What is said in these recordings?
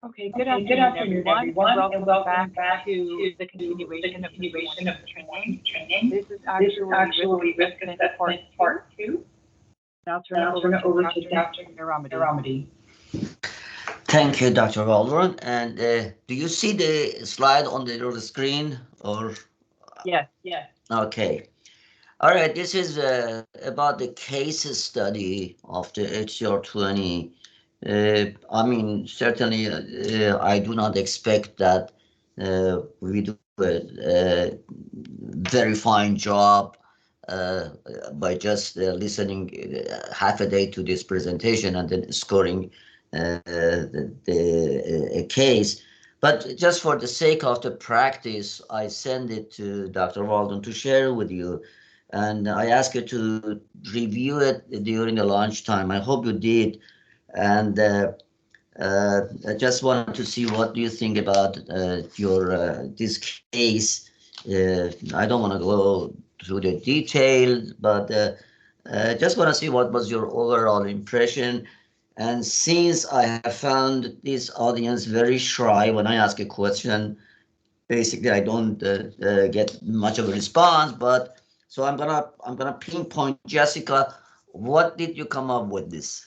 Okay, Good afternoon, afternoon, everyone, and everyone, and welcome welcome back back to to the the continuation of the continuation of morning the training. morning training. This is This is actually risk actually risk assessment part assessment two. part two. I'll turn And it I'll over turn it to over to Dr. Dr. Naramadi. Naramadi. Thank you, Dr. Waldron. And do you see the slide on the screen or? Yes. Yes. Okay. All right. This is about the case study of the HCR20. I mean, certainly, I do not expect that we do a very fine job by just listening half a day to this presentation and then scoring the case. But just for the sake of the practice, I send it to Dr. Walden to share with you. And I ask you to review it during the lunchtime. I hope you did. And I just wanted to see what do you think about your this case. I don't want to go through the details, but just want to see what was your overall impression. And since I have found this audience very shy when I ask a question, basically I don't get much of a response. But so I'm gonna pinpoint Jessica. What did you come up with this?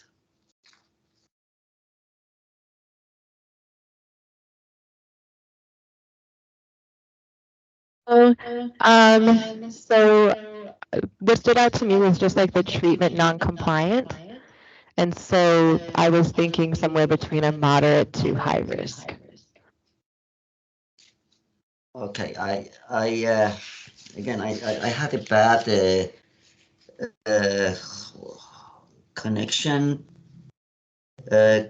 So, so what stood out to me was just like the treatment non-compliant. And so I was thinking somewhere between a moderate to high risk. Okay, again, I had a bad uh, connection. Uh,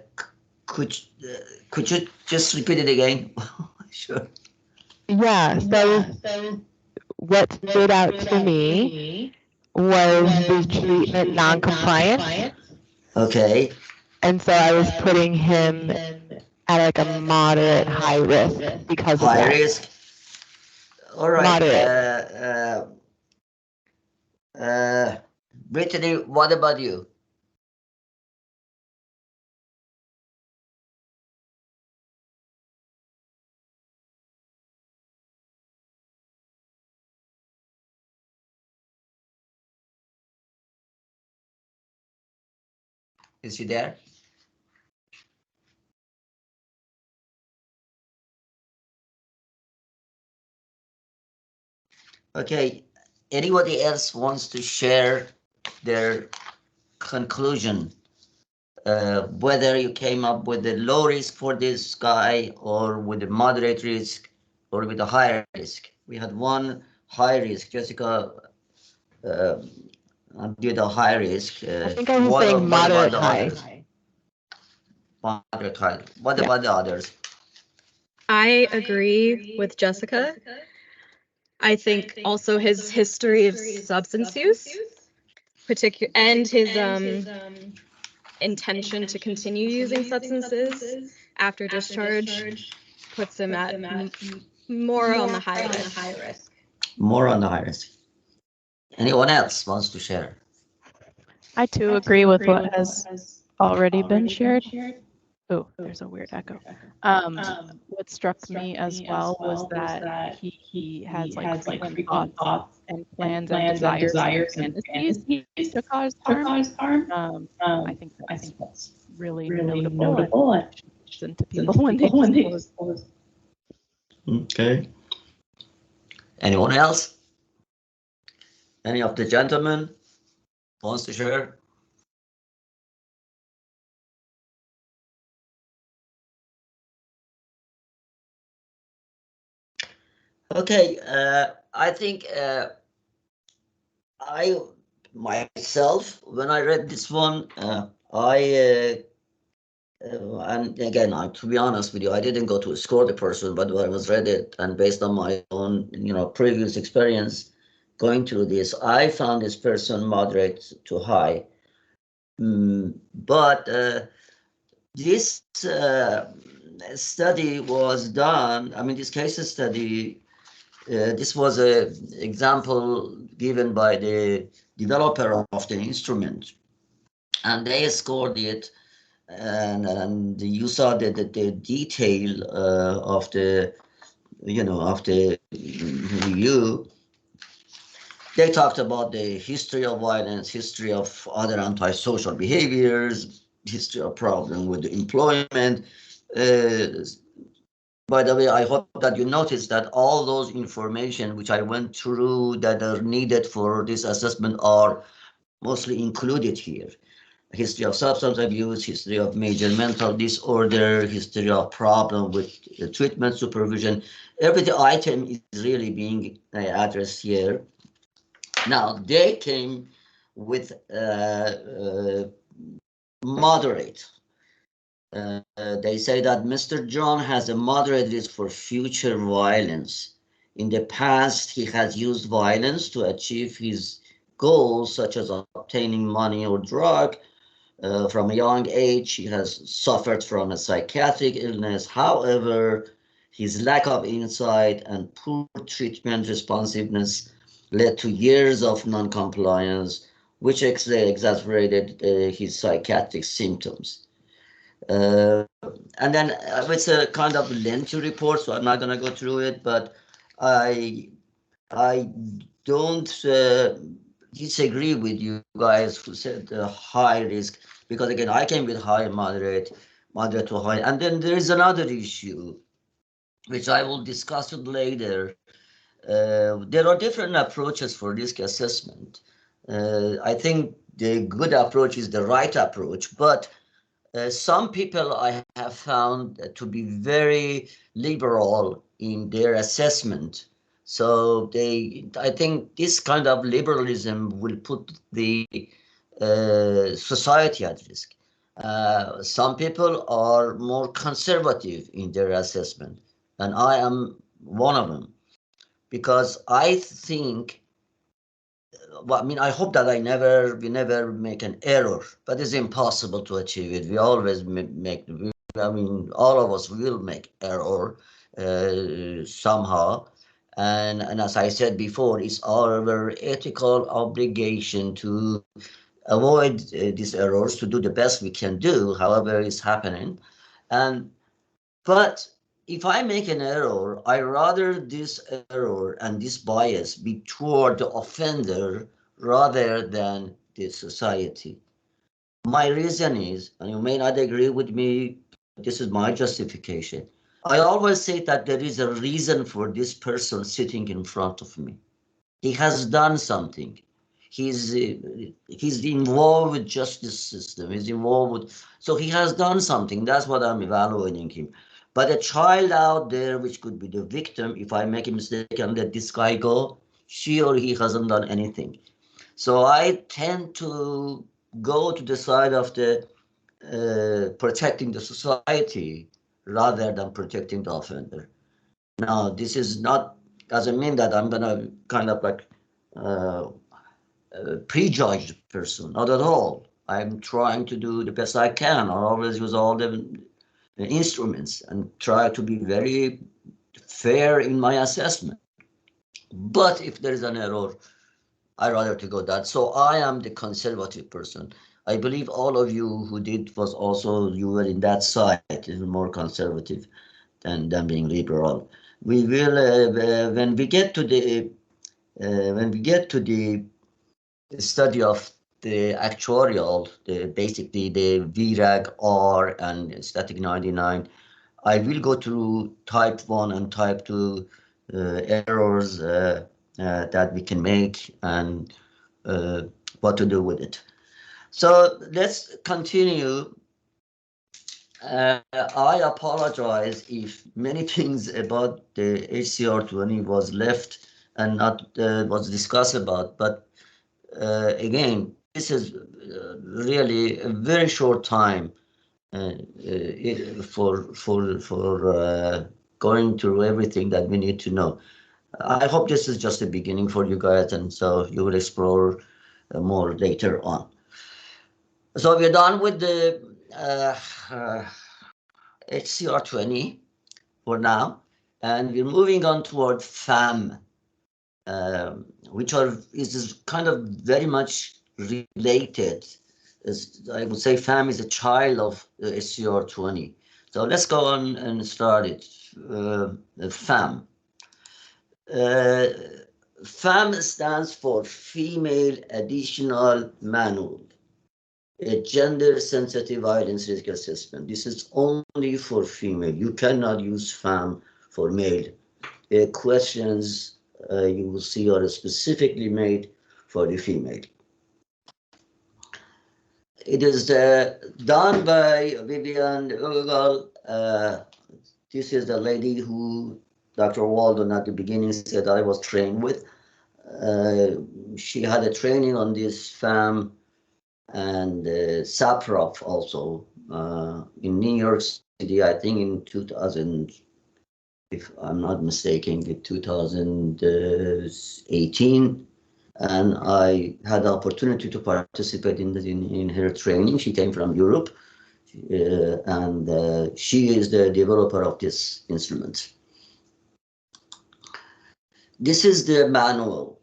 could could you just repeat it again? Sure. Yeah, so what stood out to me was the treatment non-compliance. Okay. And so I was putting him at like a moderate high risk because of High that. risk. All right. Moderate. Brittany, what about you? Is she there? Okay. Anybody else wants to share their conclusion? Whether you came up with a low risk for this guy or with a moderate risk or with a high risk. We had one high risk. Jessica did a high risk. I think I was saying what about moderate the high. others? Moderate high. What Yeah. about the others? I agree with Jessica. I think also his history of substance use, and his intention to continue using substances after discharge puts him at more on the high risk. More on the high risk. Anyone else wants to share? I too agree with what has already been shared. Oh, there's a weird echo. What struck me as well was that he has like frequent thoughts and plans and desires and fantasies to cause harm. I think that's really notable. And listen to people when they disclose. Okay. Anyone else? Any of the gentlemen wants to share? Okay, I think I myself, when I read this one, and again, to be honest with you, I didn't go to score the person, but when I was read it and based on my own, previous experience going through this, I found this person moderate to high. But this study was done. I mean, this case study. This was an example given by the developer of the instrument, and they scored it and you saw the detail of the of the review. They talked about the history of violence, history of other antisocial behaviors, history of problem with employment. By the way, I hope that you noticed that all those information which I went through that are needed for this assessment are mostly included here. History of substance abuse, history of major mental disorder, history of problem with treatment supervision. Every item is really being addressed here. Now, they came with moderate. They say that Mr. John has a moderate risk for future violence. In the past, he has used violence to achieve his goals, such as obtaining money or drug. From a young age, he has suffered from a psychiatric illness. However, his lack of insight and poor treatment responsiveness led to years of non-compliance, which exacerbated his psychiatric symptoms. And then it's a kind of lengthy report, so I'm not going to go through it, but I don't disagree with you guys who said high risk, because again, I came with high, moderate to high. And then there is another issue, which I will discuss it later. There are different approaches for risk assessment. I think the good approach is the right approach, but some people I have found to be very liberal in their assessment. So I think this kind of liberalism will put the society at risk. Some people are more conservative in their assessment, and I am one of them, because I think, well, I mean, I hope that we never make an error, but it's impossible to achieve it. We always make, I mean, all of us will make error somehow. And as I said before, it's our ethical obligation to avoid these errors, to do the best we can do, however it's happening. But if I make an error, I rather this error and this bias be toward the offender rather than the society. My reason is, and you may not agree with me, this is my justification. I always say that there is a reason for this person sitting in front of me. He has done something. He's involved with justice system. He's involved with, so he has done something. That's what I'm evaluating him. But a child out there, which could be the victim, if I make a mistake and let this guy go, she or he hasn't done anything. So I tend to go to the side of the protecting the society rather than protecting the offender. Now, this is not, doesn't mean that I'm gonna kind of like prejudge the person, not at all. I'm trying to do the best I can. I always use all the instruments and try to be very fair in my assessment. But if there is an error, I rather to go that. So I am the conservative person. I believe all of you who did was also, you were in that side, is more conservative than being liberal. We will when we get to the study of the actuarial, basically the VRAG R and static 99, I will go through type 1 and type 2 errors that we can make and what to do with it. So let's continue. I apologize if many things about the HCR20 was left and not was discussed about, but again, this is really a very short time for going through everything that we need to know. I hope this is just a beginning for you guys, and so you will explore more later on. So we're done with the HCR20 for now, and we're moving on toward FAM, which is kind of very much related I would say FAM is a child of SCR20. So let's go on and start it. FAM. FAM stands for Female Additional Manual, a gender-sensitive violence risk assessment. This is only for female. You cannot use FAM for male. Questions you will see are specifically made for the female. It is done by Vivian Ugal. This is the lady who Dr. Walden at the beginning said I was trained with. She had a training on this FAM and SAPROF also in New York City, I think in 2000, if I'm not mistaken, in 2018. And I had the opportunity to participate in her training. She came from Europe, and she is the developer of this instrument. This is the manual,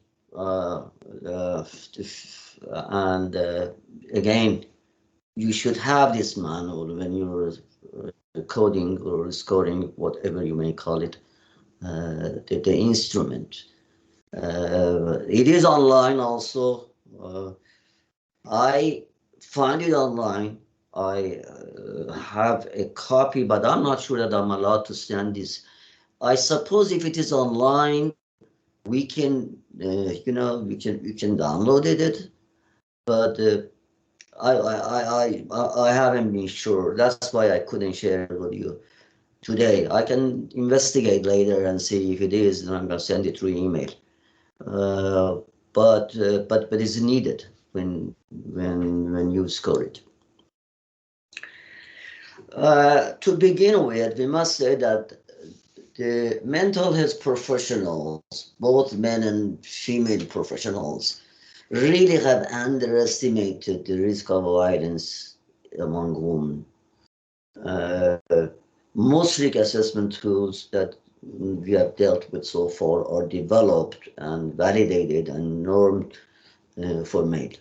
and again, you should have this manual when you're coding or scoring, whatever you may call it, the instrument. It is online also. I find it online. I have a copy, but I'm not sure that I'm allowed to send this. I suppose if it is online, we can, we can download it, but I haven't been sure. That's why I couldn't share it with you today. I can investigate later and see if it is, and I'm gonna send it through email. But it's needed when you score it. To begin with, we must say that the mental health professionals, both men and female professionals, really have underestimated the risk of violence among women. Most risk assessment tools that we have dealt with so far are developed and validated and normed for male.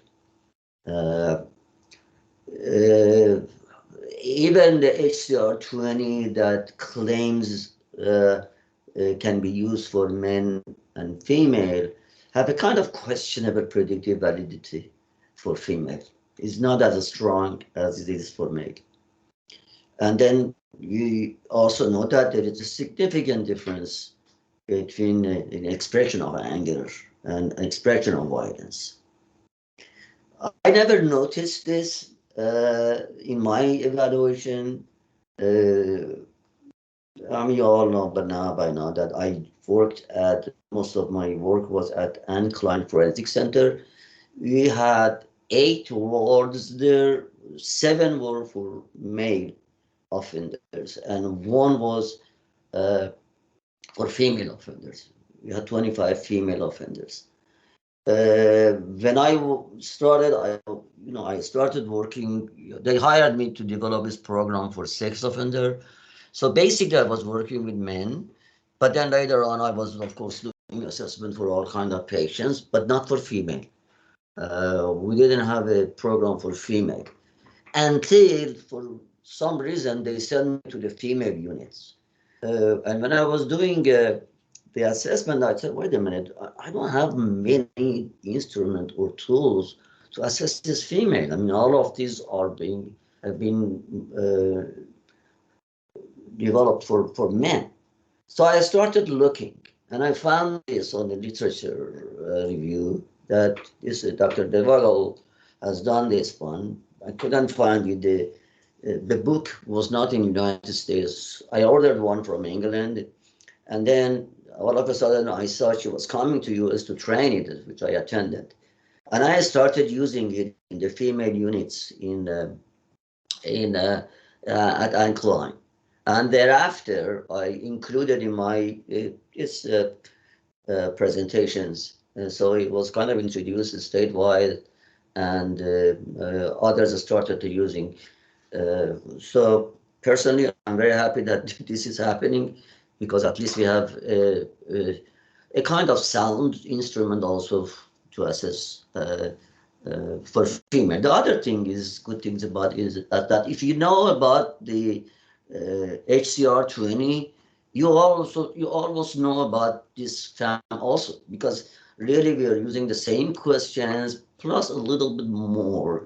Even the HCR20 that claims can be used for men and female have a kind of questionable predictive validity for female. It's not as strong as it is for male. And then you also know that there is a significant difference between an expression of anger and an expression of violence. I never noticed this in my evaluation. You all know by now that I worked at, most of my work was at Anne Klein Forensic Center. We had 8 wards there, 7 were for male offenders, and 1 was for female offenders. We had 25 female offenders. When I started, I started working. They hired me to develop this program for sex offender. So basically, I was working with men, but then later on, I was of course doing assessment for all kinds of patients, but not for female. We didn't have a program for female until, for some reason, they sent me to the female units. And when I was doing the assessment, I said, wait a minute, I don't have many instruments or tools to assess this female. I mean, all of these have been developed for men. So I started looking, and I found this on the literature review that this Dr. DeVogel has done this one. I couldn't find it. The book was not in the United States. I ordered one from England, and then all of a sudden I saw she was coming to US to train it, which I attended. And I started using it in the female units at Anne Klein. And thereafter, I included in my presentations. And so it was kind of introduced statewide, and others started to using. So personally, I'm very happy that this is happening, because at least we have a kind of sound instrument also to assess for female. The other thing is good things about is that if you know about the HCR20, you almost know about this fam also, because really we are using the same questions plus a little bit more,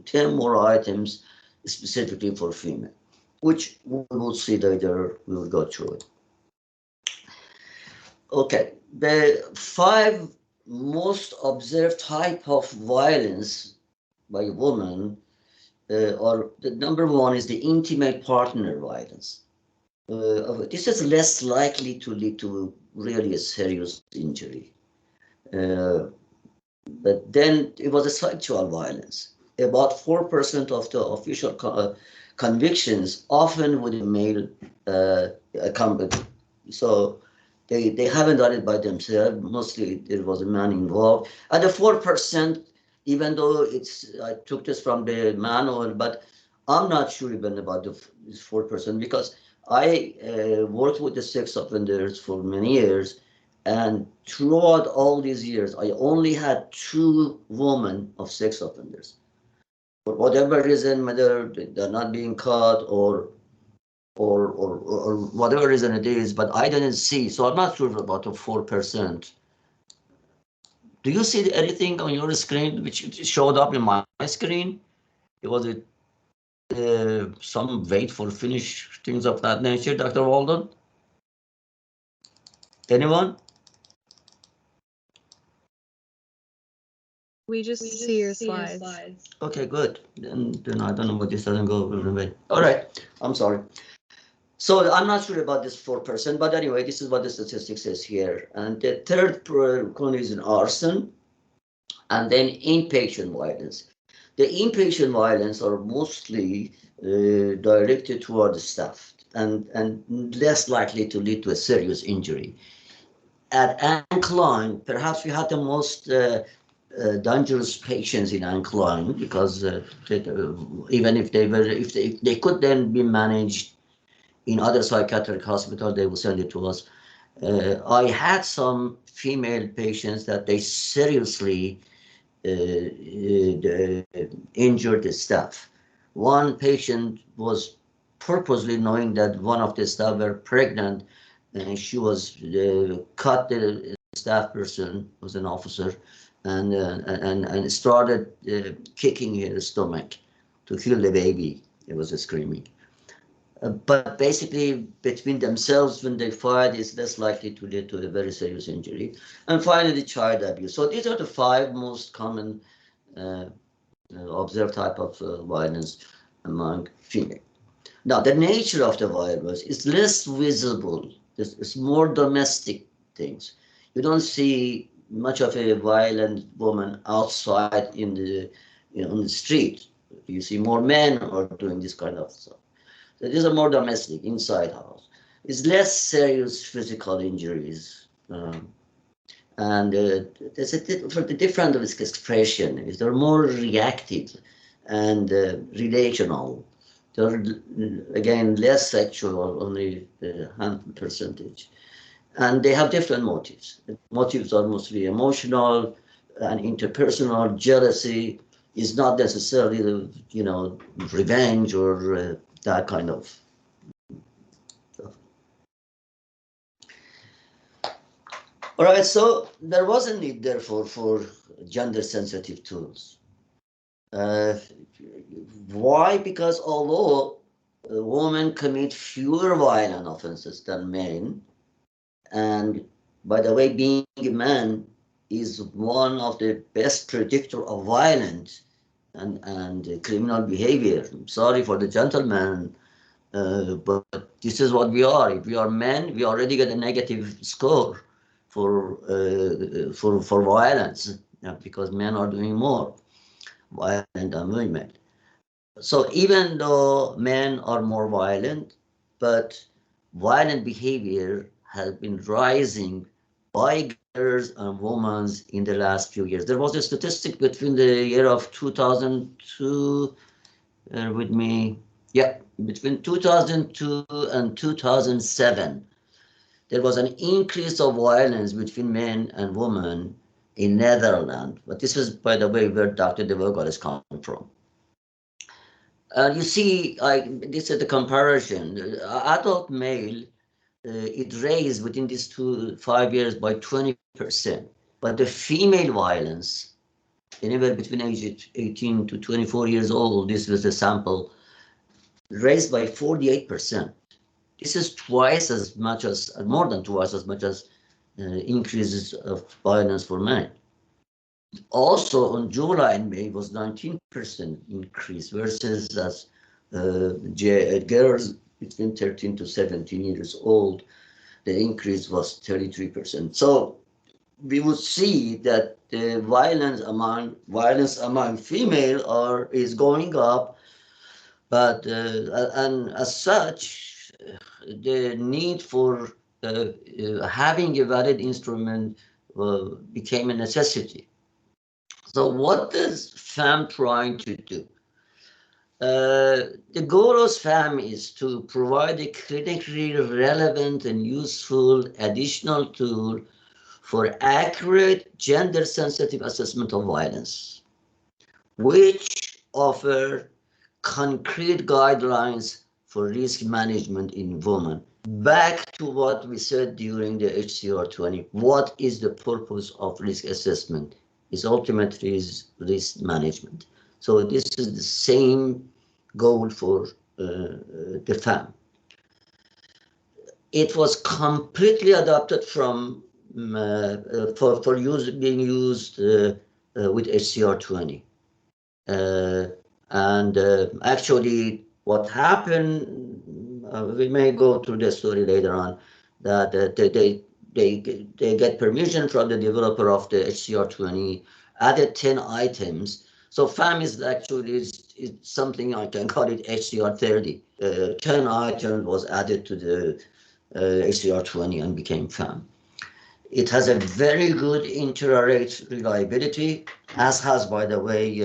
10 more items specifically for female, which we will see later. We will go through it. Okay, the 5 most observed type of violence by a woman, or the number 1 is the intimate partner violence. This is less likely to lead to really a serious injury. But then it was a sexual violence. About 4% of the official convictions, often with a male accompanied. So they haven't done it by themselves. Mostly there was a man involved. And the 4%, even though I took this from the manual, but I'm not sure even about this 4%, because I worked with the sex offenders for many years, and throughout all these years, I only had 2 women of sex offenders. For whatever reason, whether they're not being caught or whatever reason it is, but I didn't see, so I'm not sure about the 4%. Do you see anything on your screen which showed up in my screen? Was it some wait for finish, things of that nature, Dr. Walden? Anyone? We just see your slides. Okay, good. Then I don't know what this doesn't go away. All right, I'm sorry. So I'm not sure about this 4%, but anyway, this is what the statistic says here. And the third one is an arson, and then inpatient violence. The inpatient violence are mostly directed toward the staff and less likely to lead to a serious injury. At Anne Klein, perhaps we had the most dangerous patients in Anne Klein, because even if they could then be managed in other psychiatric hospitals, they will send it to us. I had some female patients that they seriously injured the staff. One patient was purposely, knowing that one of the staff were pregnant, and she was cut the staff person, was an officer, and started kicking her stomach to kill the baby. It was screaming. But basically, between themselves, when they fight, it's less likely to lead to a very serious injury. And finally, child abuse. So these are the 5 most common observed type of violence among female. Now, the nature of the violence is less visible. It's more domestic things. You don't see much of a violent woman outside in the, on the street. You see more men are doing this kind of stuff. So these are more domestic, inside house. It's less serious physical injuries. And there's for the different expression is they're more reactive and relational. They're again less sexual, only the 100%, and they have different motives. The motives are mostly emotional and interpersonal. Jealousy is not necessarily the revenge or that kind of stuff. All right, so there was a need, therefore, for gender-sensitive tools. Why? Because although women commit fewer violent offenses than men, and by the way, being a man is one of the best predictor of violence and criminal behavior. I'm sorry for the gentlemen, but this is what we are. If we are men, we already get a negative score for violence, because men are doing more violent than women. So even though men are more violent, but violent behavior has been rising by girls and women in the last few years. There was a statistic between the year of 2002, between 2002 and 2007, there was an increase of violence between men and women in Netherlands. But this is, by the way, where Dr. de Vogel is coming from. You see, this is the comparison. Adult male, it raised within these 5 years by 20%. But the female violence, anywhere between age 18 to 24 years old, this was a sample, raised by 48%. This is twice as much as, more than twice as much as increases of violence for men. Also on July and May was 19% increase versus as girls between 13 to 17 years old, the increase was 33%. So we would see that the violence among female is going up, but and as such, the need for having a valid instrument became a necessity. So what is FAM trying to do? The goal of FAM is to provide a clinically relevant and useful additional tool for accurate gender-sensitive assessment of violence, which offer concrete guidelines for risk management in women. Back to what we said during the HCR20, what is the purpose of risk assessment? Is ultimately is risk management. So this is the same goal for the FAM. It was completely adopted from for being used with HCR20. Actually, what happened, we may go through the story later on, that they get permission from the developer of the HCR20, added 10 items. So FAM is actually is something I can call it HCR30. 10 items was added to the HCR20 and became FAM. It has a very good inter-array reliability, as has, by the way,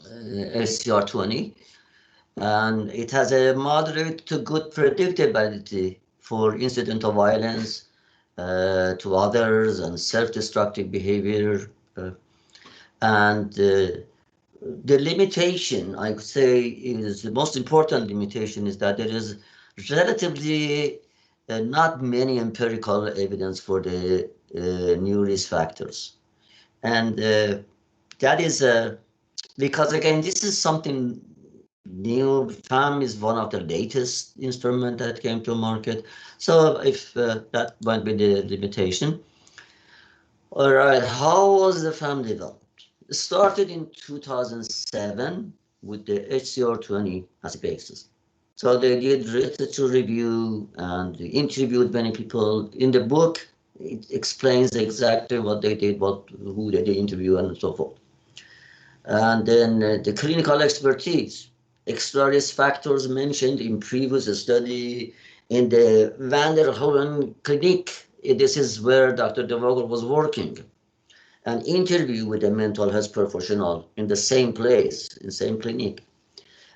HCR20. And it has a moderate to good predictability for incidental violence to others and self-destructive behavior. The limitation, I would say, is the most important limitation is that there is relatively not many empirical evidence for the new risk factors. And that is because, again, this is something new. FAM is one of the latest instruments that came to market. So if that might be the limitation. All right, how was the FAM developed? It started in 2007 with the HCR20 as a basis. So they did literature review and interviewed many people. In the book, it explains exactly what they did, who they did interview, and so forth. And then the clinical expertise, extra risk factors mentioned in previous study in the Van der Hoeven Clinic. This is where Dr. de Vogel was working. An interview with a mental health professional in the same place, in the same clinic.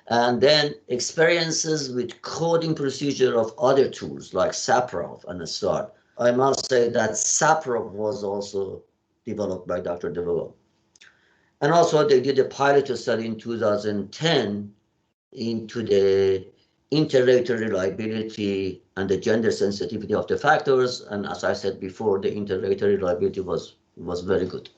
And then experiences with coding procedure of other tools like Saprov and STAR. I must say that Saprov was also developed by Dr. de Vogel. And also they did a pilot study in 2010 into the inter-rater reliability and the gender sensitivity of the factors. And as I said before, the inter-rater reliability was very good.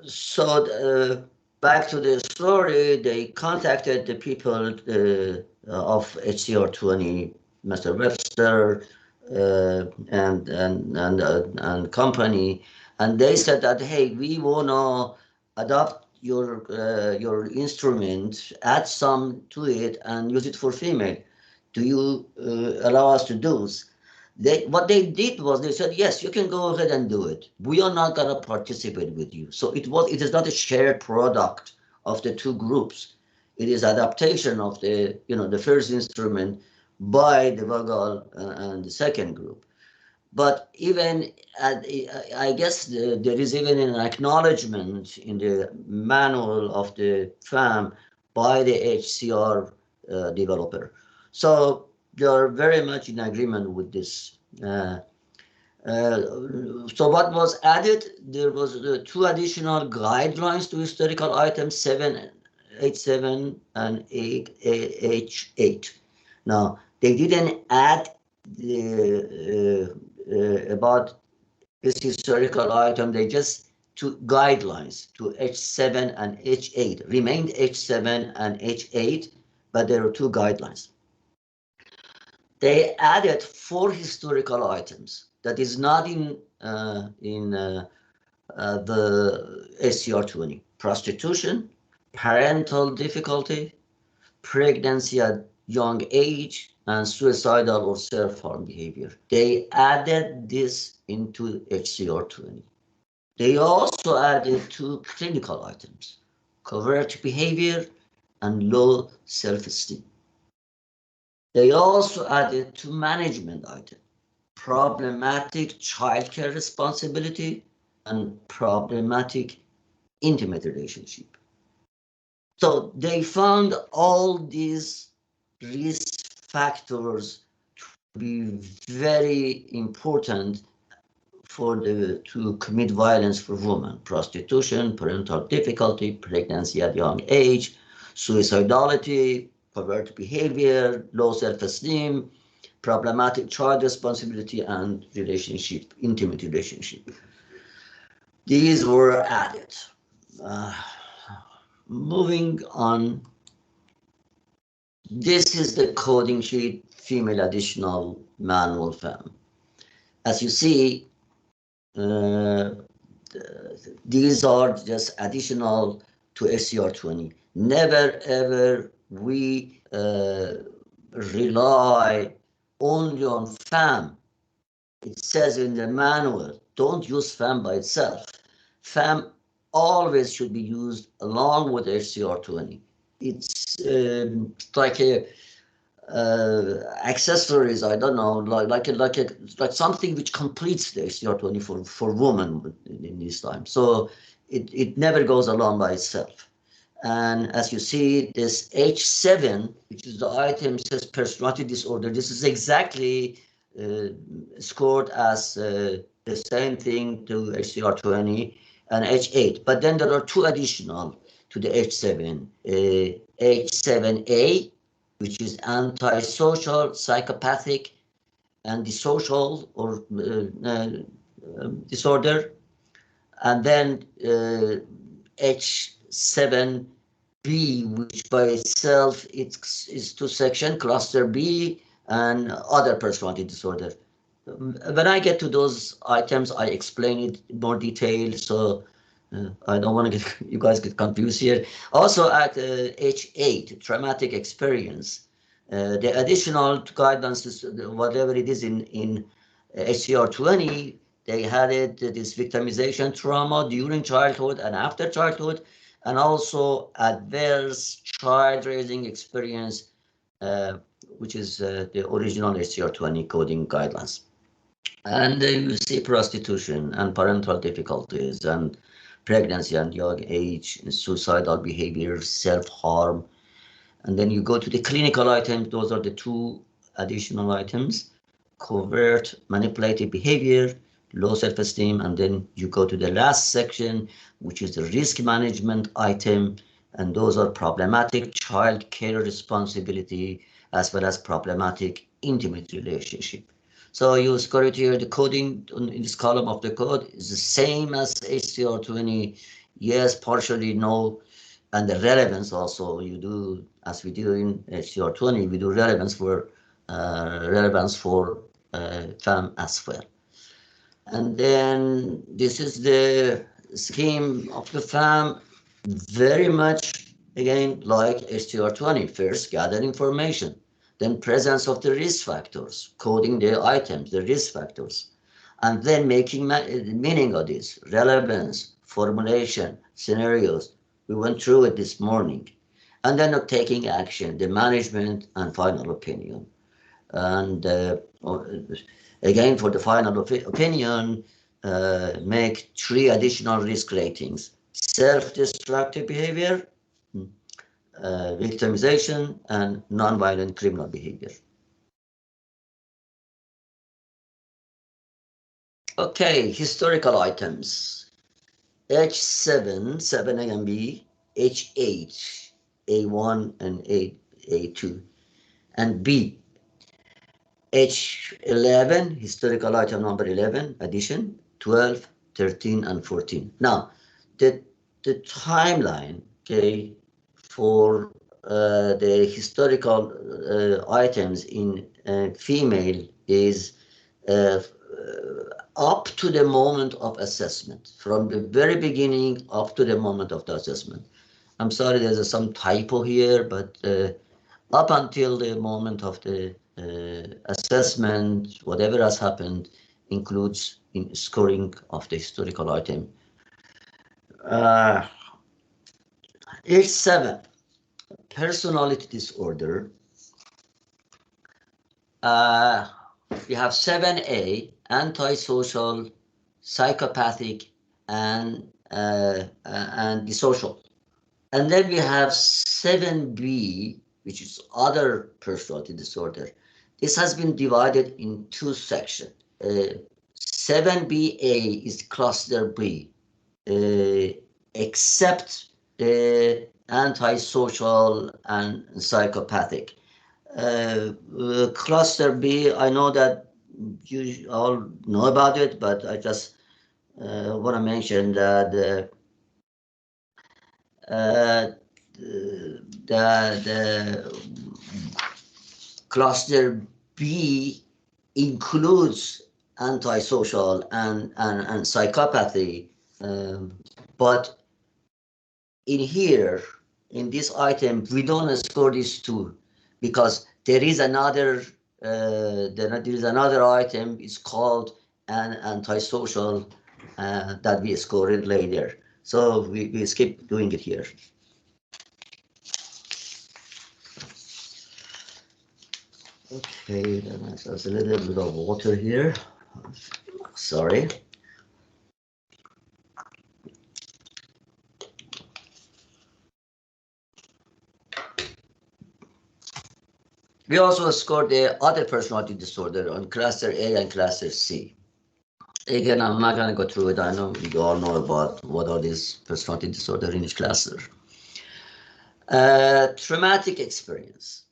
So back to the story, they contacted the people of HCR20, Mr. Webster and company, and they said that, hey, we wanna adopt your instrument, add some to it, and use it for female. Do you allow us to do this? What they did was they said, yes, you can go ahead and do it. We are not going to participate with you. So it is not a shared product of the two groups. It is adaptation of the first instrument by the Vogel and the second group. But even I guess there is even an acknowledgement in the manual of the FAM by the HCR developer. So they are very much in agreement with this So what was added? There was 2 additional guidelines to historical items 787 and 8H8. Now they didn't add the about this historical item. They just took guidelines to H7 and H8. Remained H7 and H8, but there are 2 guidelines. They added 4 historical items that is not in the SCR20: prostitution, parental difficulty, pregnancy at young age, and suicidal or self-harm behavior. They added this into HCR20. They also added 2 clinical items: covert behavior and low self-esteem. They also added 2 management items: problematic childcare responsibility and problematic intimate relationship. So they found all these risk factors to be very important to commit violence for women: prostitution, parental difficulty, pregnancy at young age, suicidality, covert behavior, low self-esteem, problematic child responsibility, and intimate relationship. These were added. Moving on, this is the coding sheet, female additional manual FAM. As you see, these are just additional to SCR20. Never ever we rely only on FAM. It says in the manual, don't use FAM by itself. FAM always should be used along with HCR20. It's like a accessories, I don't know, like something which completes the HCR20 for women in this time. So it never goes along by itself. And as you see, this H7, which is the item says personality disorder, this is exactly scored as the same thing to HCR20 and H8. But then there are 2 additional to the H7, H7A, which is antisocial, psychopathic, and disocial or disorder. And then H7B, which by itself is 2 sections, cluster B and other personality disorder. When I get to those items, I explain it in more detail, so I don't want to get you guys get confused here. Also at H8, traumatic experience, the additional guidance, whatever it is in HCR20, they had it, this victimization trauma during childhood and after childhood, and also adverse child raising experience, which is the original HCR20 coding guidelines. And you see prostitution and parental difficulties and pregnancy and young age, suicidal behavior, self-harm. And then you go to the clinical items. Those are the 2 additional items: covert manipulative behavior, low self-esteem. And then you go to the last section, which is the risk management item. And those are problematic child care responsibility, as well as problematic intimate relationship. So you score it here. The coding in this column of the code is the same as HCR20. Yes, partially no. And the relevance also, you do, as we do in HCR20, we do relevance for FAM as well. And then this is the scheme of the FAM, very much, again, like HCR20. First, gather information. Then presence of the risk factors, coding the items, the risk factors, and then making meaning of this, relevance, formulation, scenarios. We went through it this morning. And then taking action, the management and final opinion. And again, for the final opinion, make 3 additional risk ratings: self-destructive behavior, victimization, and nonviolent criminal behavior. Okay, historical items. H7, 7A and B, H8, A1 and A2, and B. H11, historical item number 11, addition, 12, 13, and 14. Now, the timeline, okay, for the historical items in female is up to the moment of assessment, from the very beginning up to the moment of the assessment. I'm sorry, there's some typo here, but up until the moment of the assessment, whatever has happened includes in scoring of the historical item. H7, personality disorder. We have 7A, antisocial, psychopathic, and disocial. And then we have 7B, which is other personality disorder. This has been divided in two sections. 7BA is cluster B, except the antisocial and psychopathic. Cluster B, I know that you all know about it, but I just want to mention that the cluster B includes antisocial and psychopathy, but in here, in this item, we don't score these two because there is another item. It's called an antisocial that we score it later. So we skip doing it here. Okay, then there's a little bit of water here. Sorry. We also scored the other personality disorder on cluster A and cluster C. Again, I'm not going to go through it. I know you all know about what are these personality disorder in each cluster. Traumatic experience.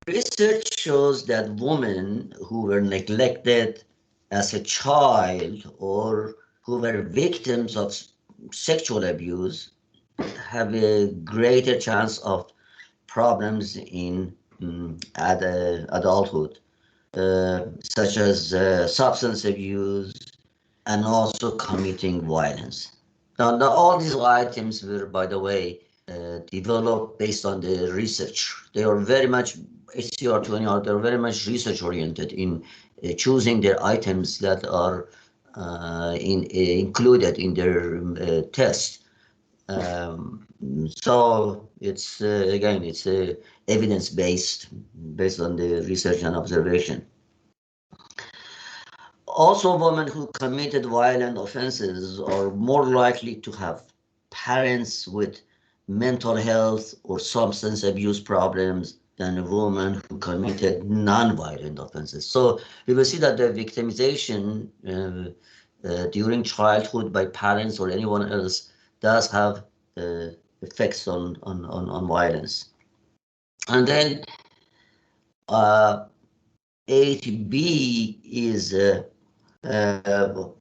Research shows that women who were neglected as a child or who were victims of sexual abuse have a greater chance of problems in adulthood, such as substance abuse and also committing violence. Now, all these items were, by the way, developed based on the research. They are very much, HCR20, they're very much research oriented in choosing their items that are included in their test. So it's again, it's evidence-based, based on the research and observation. Also, women who committed violent offenses are more likely to have parents with mental health or substance abuse problems than a woman who committed non-violent offenses. So we will see that the victimization during childhood by parents or anyone else does have effects on violence. And then 8B is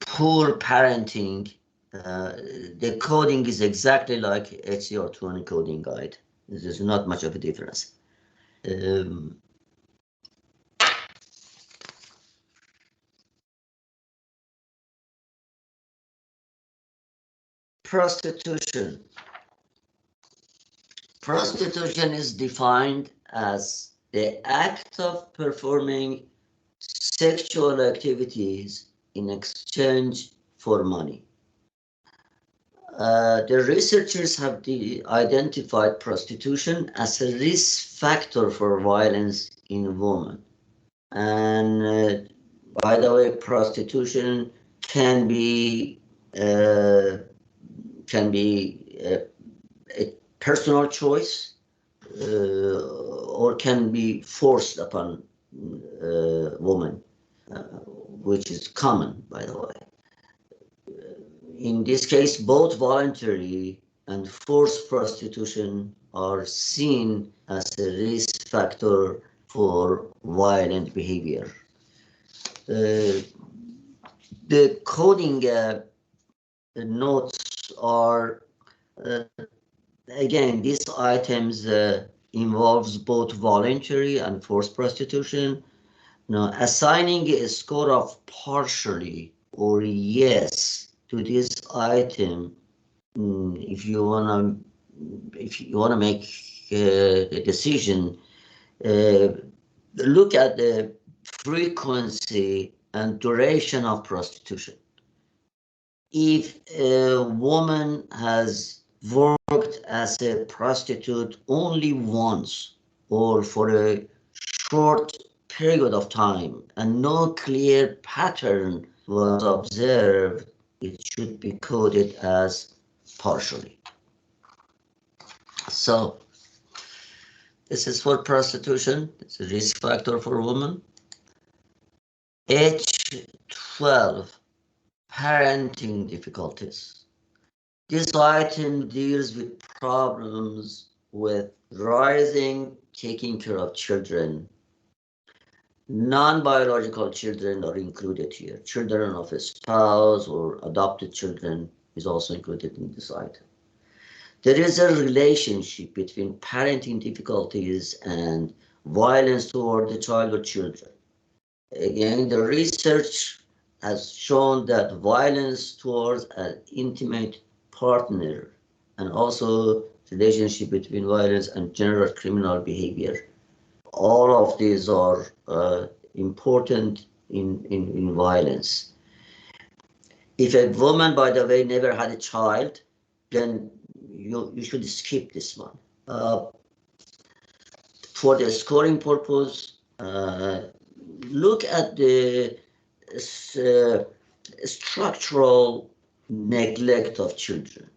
poor parenting. The coding is exactly like HCR20 coding guide. There's not much of a difference. Prostitution. Prostitution is defined as the act of performing sexual activities in exchange for money. The researchers have identified prostitution as a risk factor for violence in women. And by the way, prostitution can be a personal choice or can be forced upon women. which is common, by the way. In this case, both voluntary and forced prostitution are seen as a risk factor for violent behavior. The coding notes are, again, these items involves both voluntary and forced prostitution. Now, assigning a score of partially or yes to this item, if you wanna make a decision, look at the frequency and duration of prostitution. If a woman has worked as a prostitute only once or for a short period of time and no clear pattern was observed, it should be coded as partially. So this is for prostitution. It's a risk factor for women. H12, parenting difficulties. This item deals with problems with raising, taking care of children. Non-biological children are included here. Children of a spouse or adopted children is also included in this item. There is a relationship between parenting difficulties and violence toward the child or children. Again, the research has shown that violence towards an intimate partner and also relationship between violence and general criminal behavior. All of these are important in violence. If a woman, by the way, never had a child, then you should skip this one. For the scoring purpose, look at the structural neglect of children,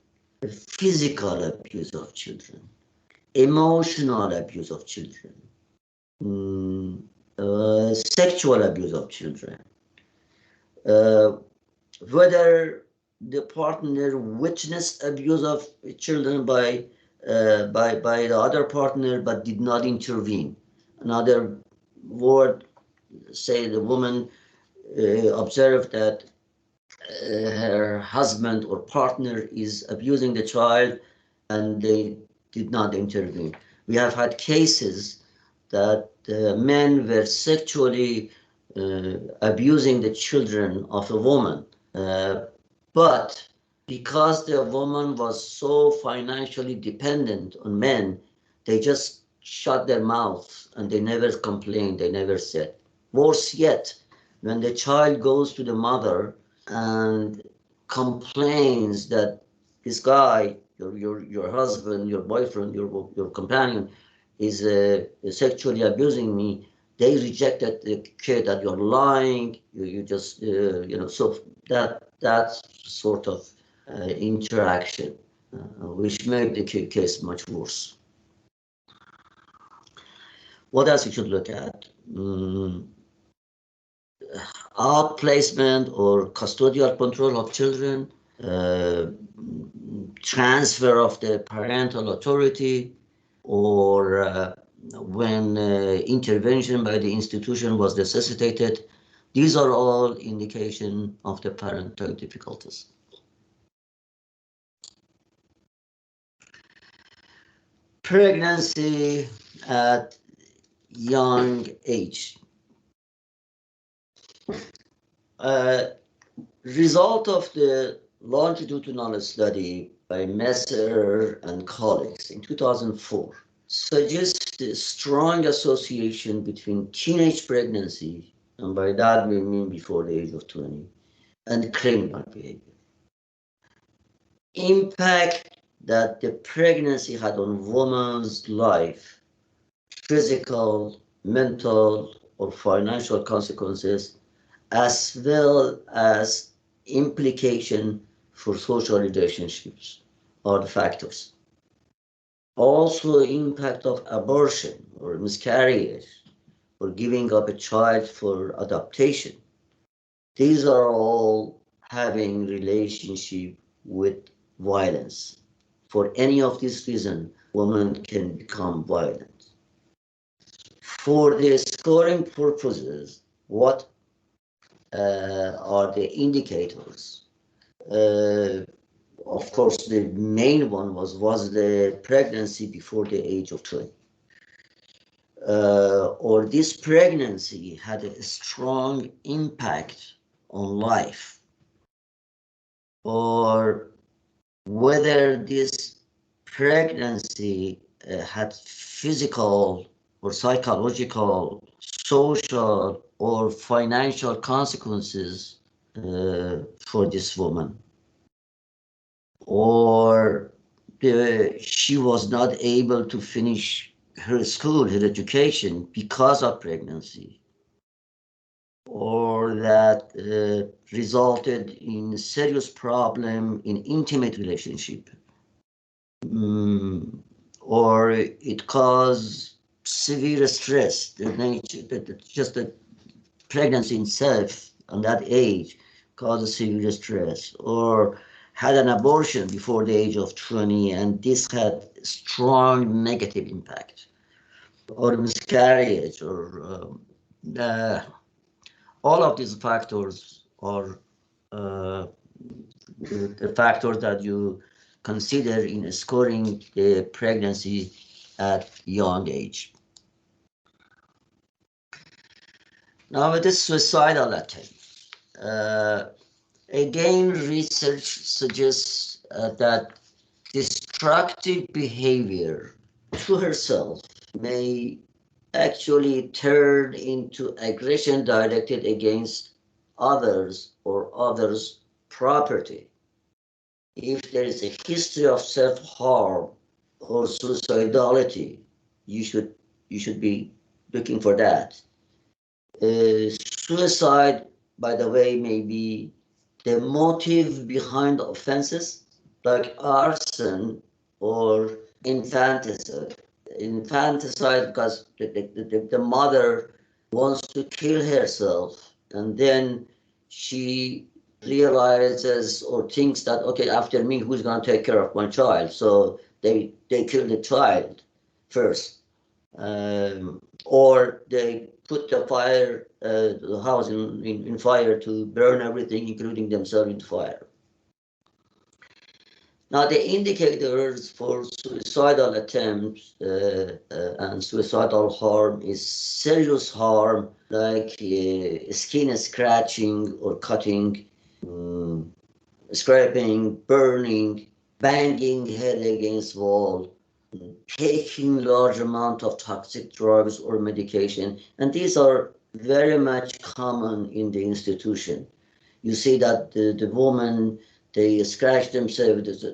physical abuse of children, emotional abuse of children, sexual abuse of children, whether the partner witnessed abuse of children by the other partner but did not intervene. Another word, say the woman observed that her husband or partner is abusing the child and they did not intervene. We have had cases that men were sexually abusing the children of a woman, but because the woman was so financially dependent on men, they just shut their mouths and they never complained, they never said. Worse yet, when the child goes to the mother and complains that this guy, your husband, your boyfriend, your companion is sexually abusing me, they rejected the kid that you're lying, you just, so that sort of interaction, which made the case much worse. What else you should look at? Outplacement or custodial control of children, transfer of the parental authority, or when intervention by the institution was necessitated. These are all indication of the parental difficulties. Pregnancy at young age. Result of the longitudinal study by Messer and colleagues in 2004 suggests a strong association between teenage pregnancy, and by that we mean before the age of 20, and criminal behavior. Impact that the pregnancy had on woman's life, physical, mental, or financial consequences, as well as implication for social relationships are the factors. Also, impact of abortion or miscarriage or giving up a child for adoption these are all having relationship with violence. For any of these reasons, women can become violent. For the scoring purposes, what are the indicators? Of course, the main one was the pregnancy before the age of 20. Or this pregnancy had a strong impact on life, or whether this pregnancy had physical or psychological, social, or financial consequences for this woman, or she was not able to finish her school, her education because of pregnancy, or that resulted in serious problem in intimate relationship, or it caused severe stress. The nature, just the pregnancy itself on that age caused severe stress, or had an abortion before the age of 20, and this had strong negative impact, or miscarriage, or all of these factors are the factors that you consider in scoring the pregnancy at young age. Now, with the suicidal attempt, again, research suggests that destructive behavior to herself may actually turn into aggression directed against others or others' property. If there is a history of self-harm or suicidality, you should be looking for that. Suicide, by the way, may be the motive behind offenses like arson or infanticide. Infanticide because the mother wants to kill herself, and then she realizes or thinks that, okay, after me, who's going to take care of my child? So they kill the child first, or they put the house in fire to burn everything, including themselves, in fire. Now, the indicators for suicidal attempts and suicidal harm is serious harm like skin scratching or cutting, scraping, burning, banging head against wall, taking large amount of toxic drugs or medication, and these are very much common in the institution. You see that the woman, they scratch themselves.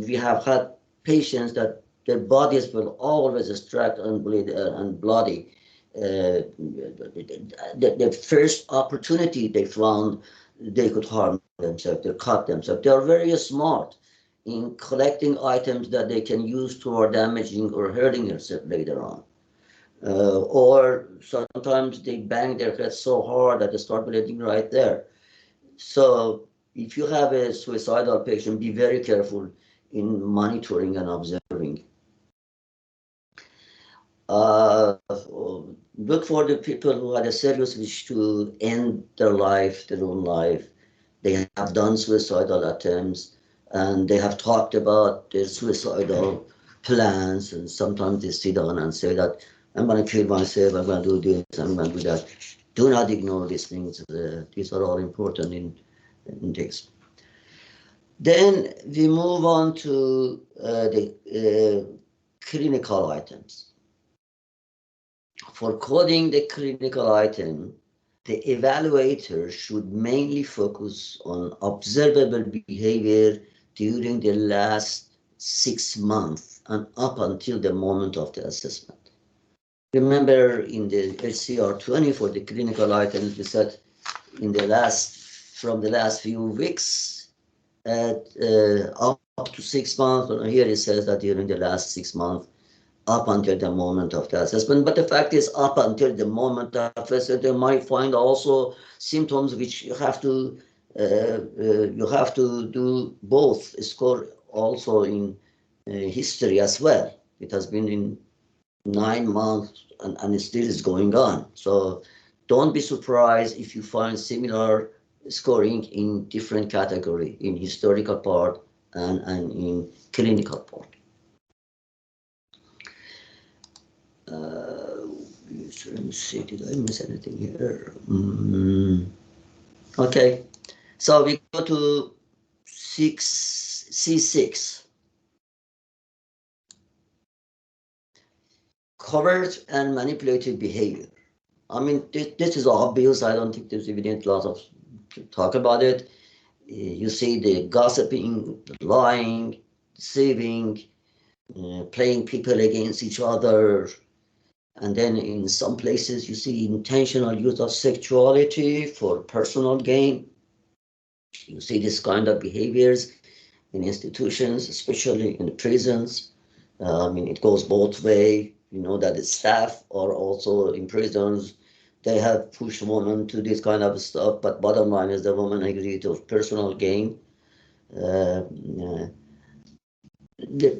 We have had patients that their bodies will always scratch and bleed and bloody. The first opportunity they found, they could harm themselves, they cut themselves. They are very smart in collecting items that they can use toward damaging or hurting themselves later on. Or sometimes they bang their head so hard that they start bleeding right there. So if you have a suicidal patient, be very careful in monitoring and observing. Look for the people who had a serious wish to end their own life. They have done suicidal attempts, and they have talked about their suicidal plans, and sometimes they sit down and say that, I'm going to kill myself, I'm going to do this, I'm going to do that. Do not ignore these things. These are all important in this. Then we move on to the clinical items. For coding the clinical item, the evaluator should mainly focus on observable behavior during the last 6 months and up until the moment of the assessment. Remember, in the HCR 20 for the clinical items, we said from the last few weeks up to 6 months. Here it says that during the last 6 months up until the moment of the assessment. But the fact is, up until the moment of assessment, they might find also symptoms which you have to do both score also in history as well. It has been in 9 months and it still is going on. So don't be surprised if you find similar scoring in different category, in historical part and in clinical part. Let me see, did I miss anything here? Okay, so we go to C6. Covert and manipulative behavior. I mean, this is obvious. I don't think there's even a lot of talk about it. You see the gossiping, lying, deceiving, playing people against each other. And then in some places you see intentional use of sexuality for personal gain. You see this kind of behaviors in institutions, especially in the prisons. I mean, it goes both ways. You know that the staff are also in prisons. They have pushed women to this kind of stuff, but bottom line is the woman agreed to personal gain. The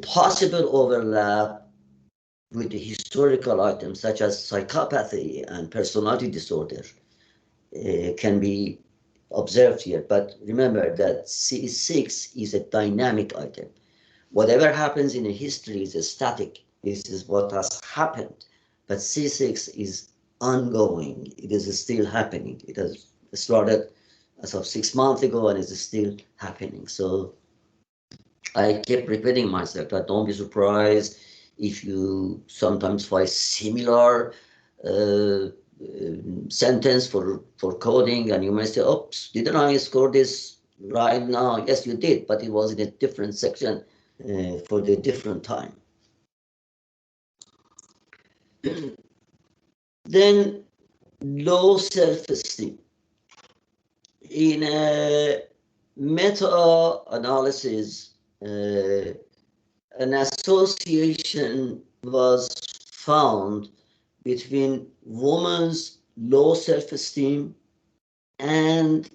possible overlap with the historical items such as psychopathy and personality disorder can be observed here. But remember that C6 is a dynamic item. Whatever happens in a history is a static. This is what has happened. But C6 is ongoing. It is still happening. It has started as of 6 months ago and is still happening. So I kept repeating myself that don't be surprised if you sometimes find similar sentence for coding and you may say, oops, didn't I score this right now? Yes, you did, but it was in a different section for the different time. Then low self-esteem. In a meta-analysis, an association was found between women's low self-esteem and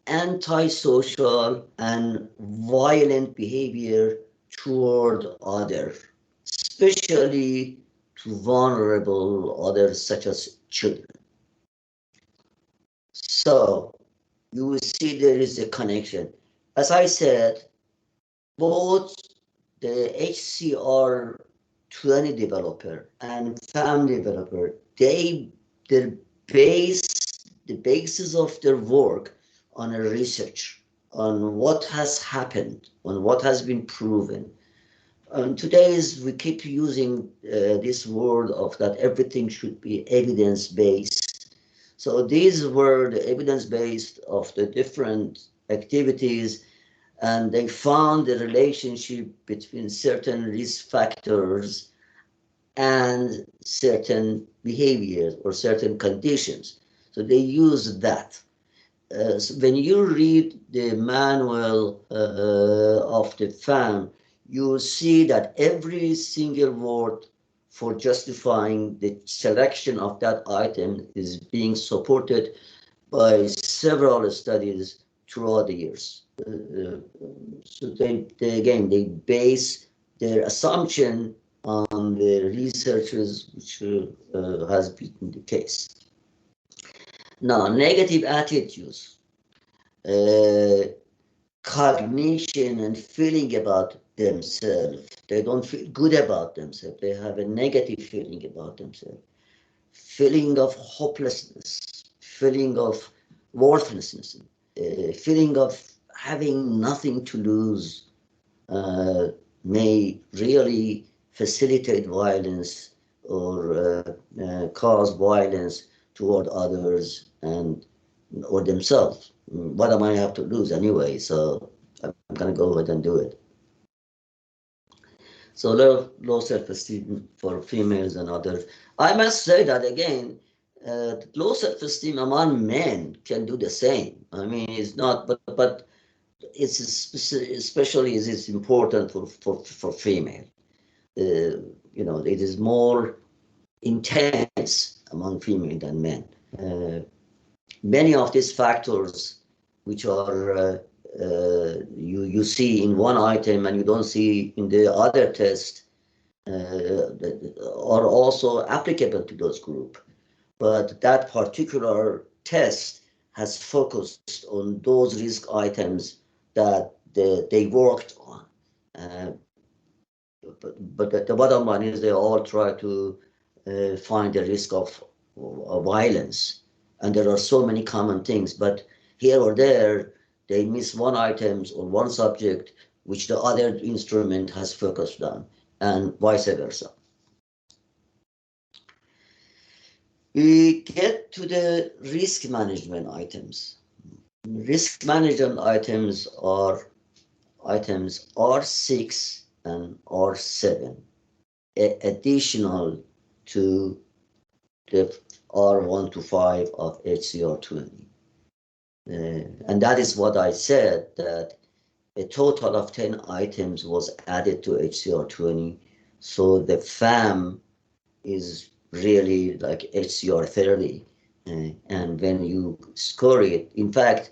antisocial and violent behavior toward others, especially to vulnerable others such as children. So you will see there is a connection. As I said, both the HCR20 developer and FAM developer, the basis of their work on a research, on what has happened, on what has been proven. And today we keep using this word of that everything should be evidence-based. So these were the evidence-based of the different activities, and they found the relationship between certain risk factors and certain behaviors or certain conditions. So they use that. So when you read the manual of the FAM, you will see that every single word for justifying the selection of that item is being supported by several studies throughout the years. So they base their assumption on the researchers, which has been the case. Now, negative attitudes, cognition and feeling about themselves. They don't feel good about themselves. They have a negative feeling about themselves. Feeling of hopelessness, feeling of worthlessness, feeling of having nothing to lose may really facilitate violence or cause violence toward others and or themselves. What am I have to lose anyway? So I'm gonna go ahead and do it. So low self-esteem for females and others. I must say that again, low self-esteem among men can do the same. I mean, it's not, but it's especially is important for female. it is more intense among female than men. Many of these factors, which are you see in one item and you don't see in the other test, are also applicable to those groups. But that particular test has focused on those risk items that they worked on. But the bottom line is they all try to find the risk of violence. And there are so many common things, but here or there, they miss one item or one subject which the other instrument has focused on, and vice versa. We get to the risk management items. Risk management items are items R6 and R7, additional to the R1 to 5 of HCR20. And that is what I said, that a total of 10 items was added to HCR20. So the FAM is really like HCR30. And when you score it, in fact,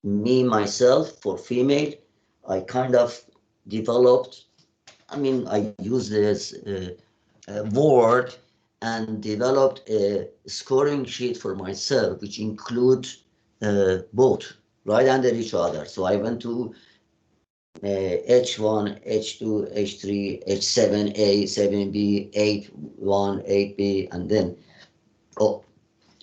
me, myself, for female, I kind of developed, I use this word and developed a scoring sheet for myself, which includes both right under each other. So I went to H1, H2, H3, H7A, 7B, 8-1, 8B, and then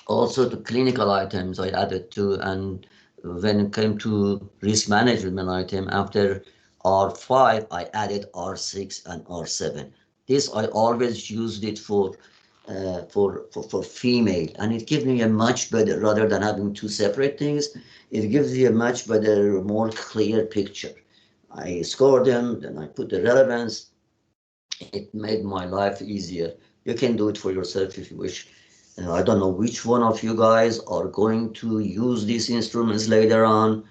also the clinical items I added to. And when it came to risk management item, after R5, I added R6 and R7. This I always used it for female, and it gives me a much better, rather than having two separate things, it gives you a much better, more clear picture. I scored them, then I put the relevance. It made my life easier. You can do it for yourself if you wish. I don't know which one of you guys are going to use these instruments later on.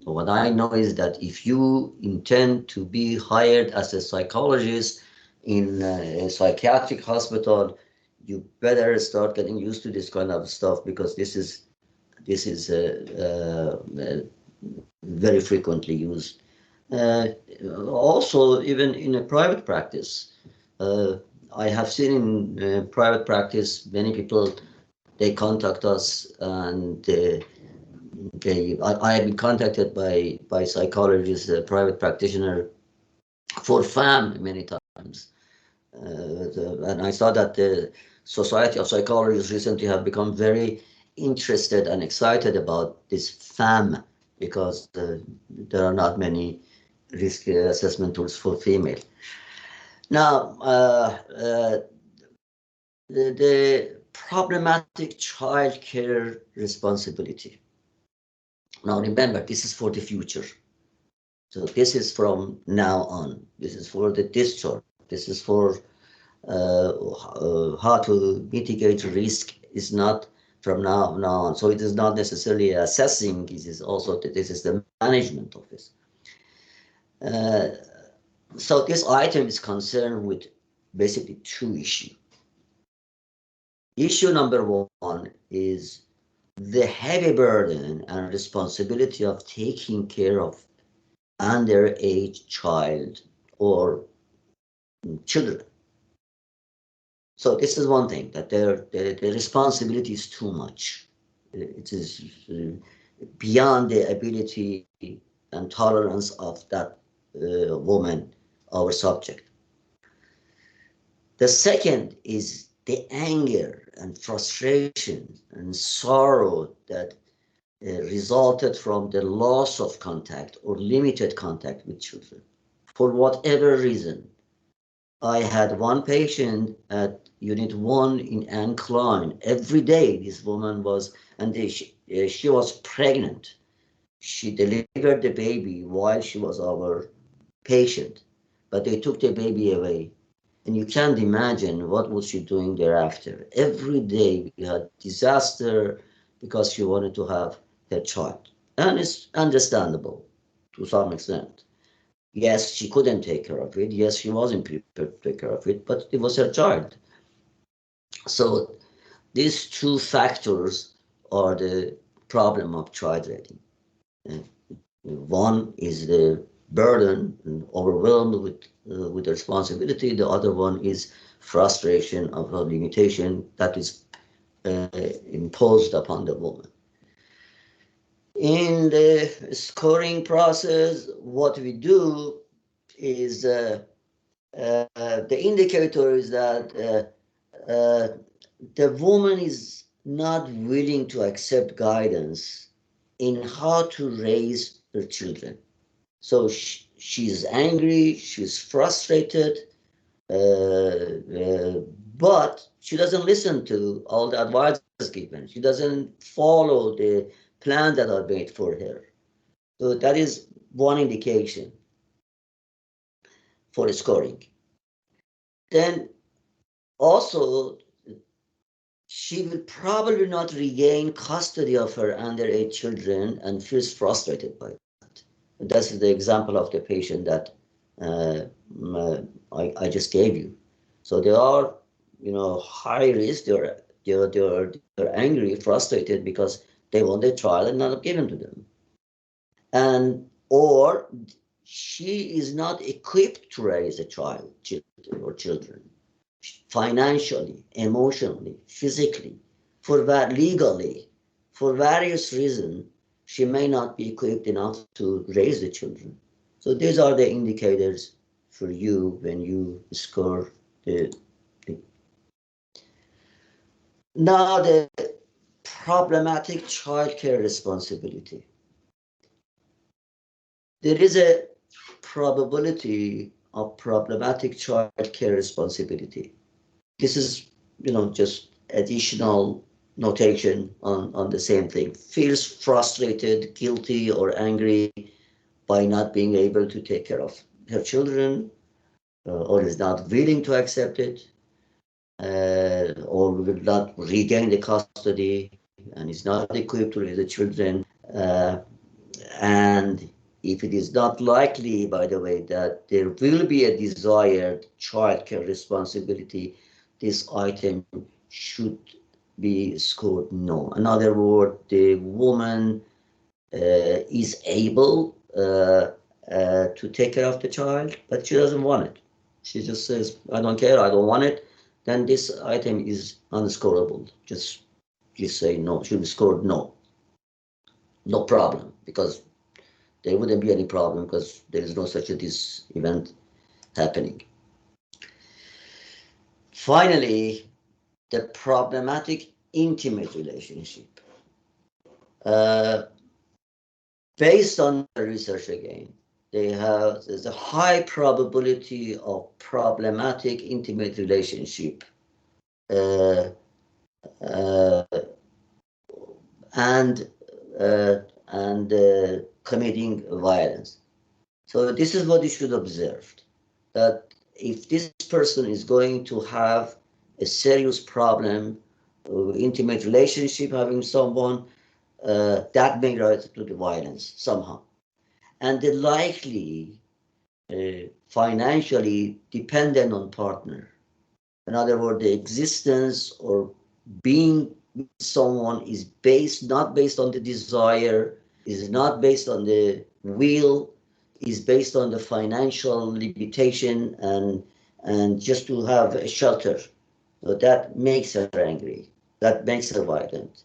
What I know is that if you intend to be hired as a psychologist in a psychiatric hospital, you better start getting used to this kind of stuff, because this is very frequently used. Also, even in a private practice, I have seen in private practice many people, they contact us, and I have been contacted by psychologists, private practitioner, for FAM many times. And I saw that the Society of Psychologists recently have become very interested and excited about this FAM, because there are not many risk assessment tools for female. Now, the problematic child care responsibility. Now remember, this is for the future. So this is from now on. This is for the discharge. This is for how to mitigate risk. Is not from now on. So it is not necessarily assessing. This is also the management of this. So this item is concerned with basically two issues. Issue number one is the heavy burden and responsibility of taking care of underage child or children. So this is one thing, that the responsibility is too much. It is beyond the ability and tolerance of that woman, our subject. The second is the anger and frustration and sorrow that resulted from the loss of contact or limited contact with children. For whatever reason, I had one patient at Unit 1 in Anne Klein. Every day this woman was, and she was pregnant. She delivered the baby while she was our patient, but they took the baby away. And you can't imagine what was she doing thereafter. Every day we had disaster because she wanted to have her child. And it's understandable to some extent. Yes, she couldn't take care of it. Yes, she wasn't prepared to take care of it, but it was her child. So these two factors are the problem of child rearing. One is the burden and overwhelmed with responsibility. The other one is frustration of a limitation that is imposed upon the woman. In the scoring process, what we do is the indicator is that the woman is not willing to accept guidance in how to raise her children. So she's angry, she's frustrated, but she doesn't listen to all the advice given. She doesn't follow the plan that are made for her. So that is one indication for scoring. Then also, she will probably not regain custody of her underage children and feels frustrated by that. That's the example of the patient that I just gave you. So they are, high risk. They're angry, frustrated because they want a child and not given to them, or she is not equipped to raise a child or children financially, emotionally, physically, legally, for various reasons. She may not be equipped enough to raise the children. So these are the indicators for you when you score the. Now the problematic childcare responsibility. There is a probability of problematic childcare responsibility. This is, just additional notation on the same thing. Feels frustrated, guilty, or angry by not being able to take care of her children, or is not willing to accept it, or will not regain the custody, and is not equipped to raise the children. And if it is not likely, by the way, that there will be a desired childcare responsibility, this item should be scored no. In other words, the woman is able to take care of the child, but she doesn't want it. She just says, I don't care, I don't want it. Then this item is unscorable. Just say no, should be scored no. No problem, because there wouldn't be any problem because there is no such a this event happening. Finally, the problematic intimate relationship. Based on the research again, there's a high probability of problematic intimate relationship and committing violence. So this is what you should observe, that if this person is going to have a serious problem, intimate relationship, having someone, that may relate to the violence somehow. And the likely financially dependent on partner. In other words, the existence or being with someone is not based on the desire, is not based on the will, is based on the financial limitation and just to have a shelter. So that makes her angry. That makes her violent.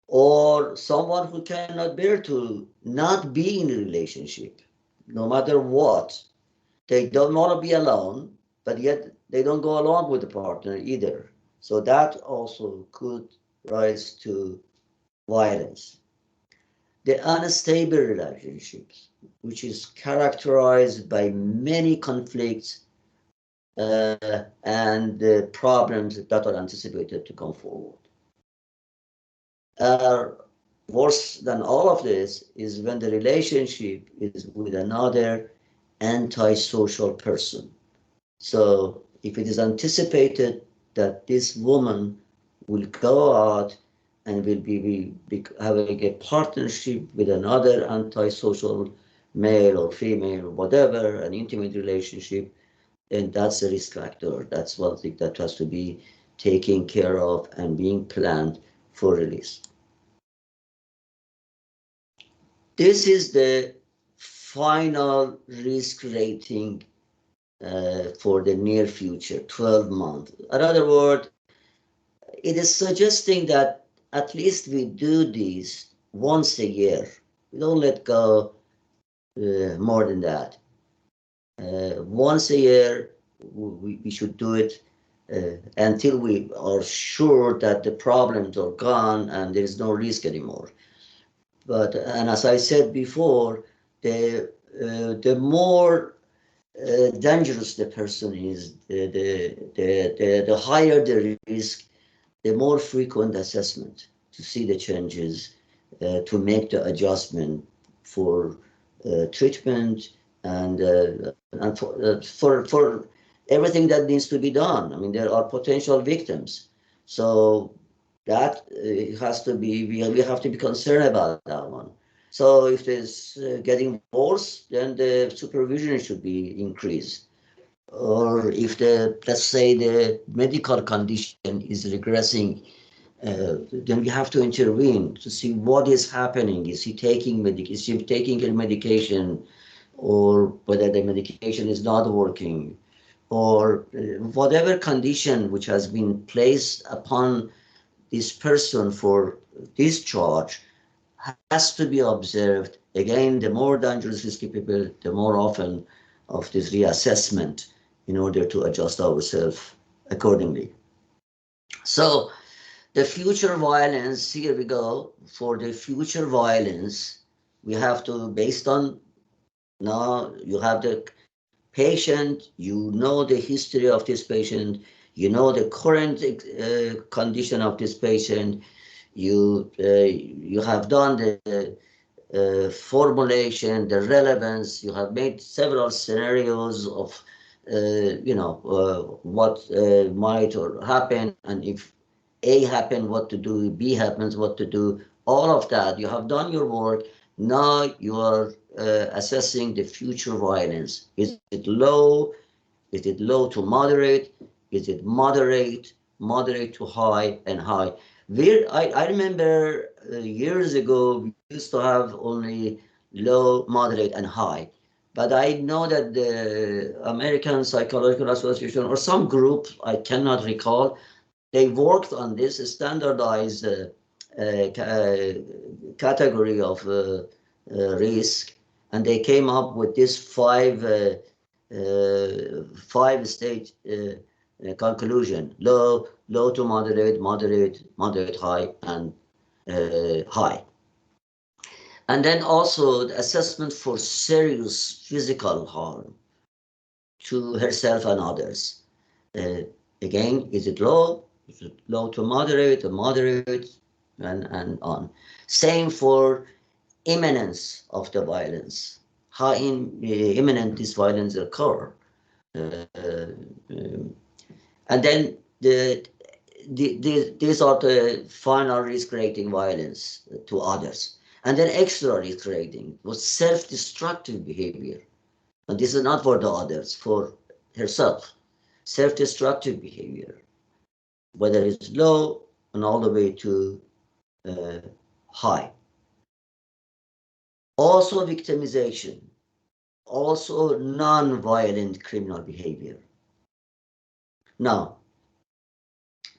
Or someone who cannot bear to not be in a relationship, no matter what. They don't want to be alone, but yet they don't go along with the partner either. So that also could rise to violence. The unstable relationships, which is characterized by many conflicts and the problems that are anticipated to come forward. Worse than all of this is when the relationship is with another antisocial person. So if it is anticipated that this woman will go out and will be having a partnership with another antisocial male or female or whatever, an intimate relationship, and that's a risk factor. That's one thing that has to be taken care of and being planned for release. This is the final risk rating for the near future, 12 months. In other words, it is suggesting that at least we do this once a year. We don't let go more than that. Once a year, we should do it until we are sure that the problems are gone and there is no risk anymore. But, and as I said before, the more dangerous the person is, the higher the risk, the more frequent assessment to see the changes, to make the adjustment for treatment and for everything that needs to be done. I mean, there are potential victims, so that has to be, we have to be concerned about that one. So if it's getting worse, then the supervision should be increased. Or if let's say the medical condition is regressing, then we have to intervene to see what is happening. Is he taking a medication, or whether the medication is not working, or whatever condition which has been placed upon this person for discharge has to be observed. Again, the more dangerous risky people, the more often of this reassessment in order to adjust ourselves accordingly. So the future violence, here we go. For the future violence, we have to, based on, now you have the patient, you know the history of this patient, you know the current condition of this patient, you have done the formulation, the relevance, you have made several scenarios of what might or happen, and if A happens, what to do, B happens, what to do, all of that. You have done your work. Now you are assessing the future violence. Is it low? Is it low to moderate? Is it moderate to high, and high? I remember years ago, we used to have only low, moderate, and high. But I know that the American Psychological Association or some group, I cannot recall, they worked on this standardized category of risk, and they came up with this five-stage conclusion: low to moderate, moderate, high, and high. And then also the assessment for serious physical harm to herself and others. Again, is it low? Is it low to moderate, or moderate, and on. Same for imminence of the violence. How imminent this violence occur. And then these are the final risk rating violence to others. And then extra risk rating was self-destructive behavior. And this is not for the others, for herself. Self-destructive behavior, whether it's low and all the way to high. Also victimization, also non-violent criminal behavior. Now,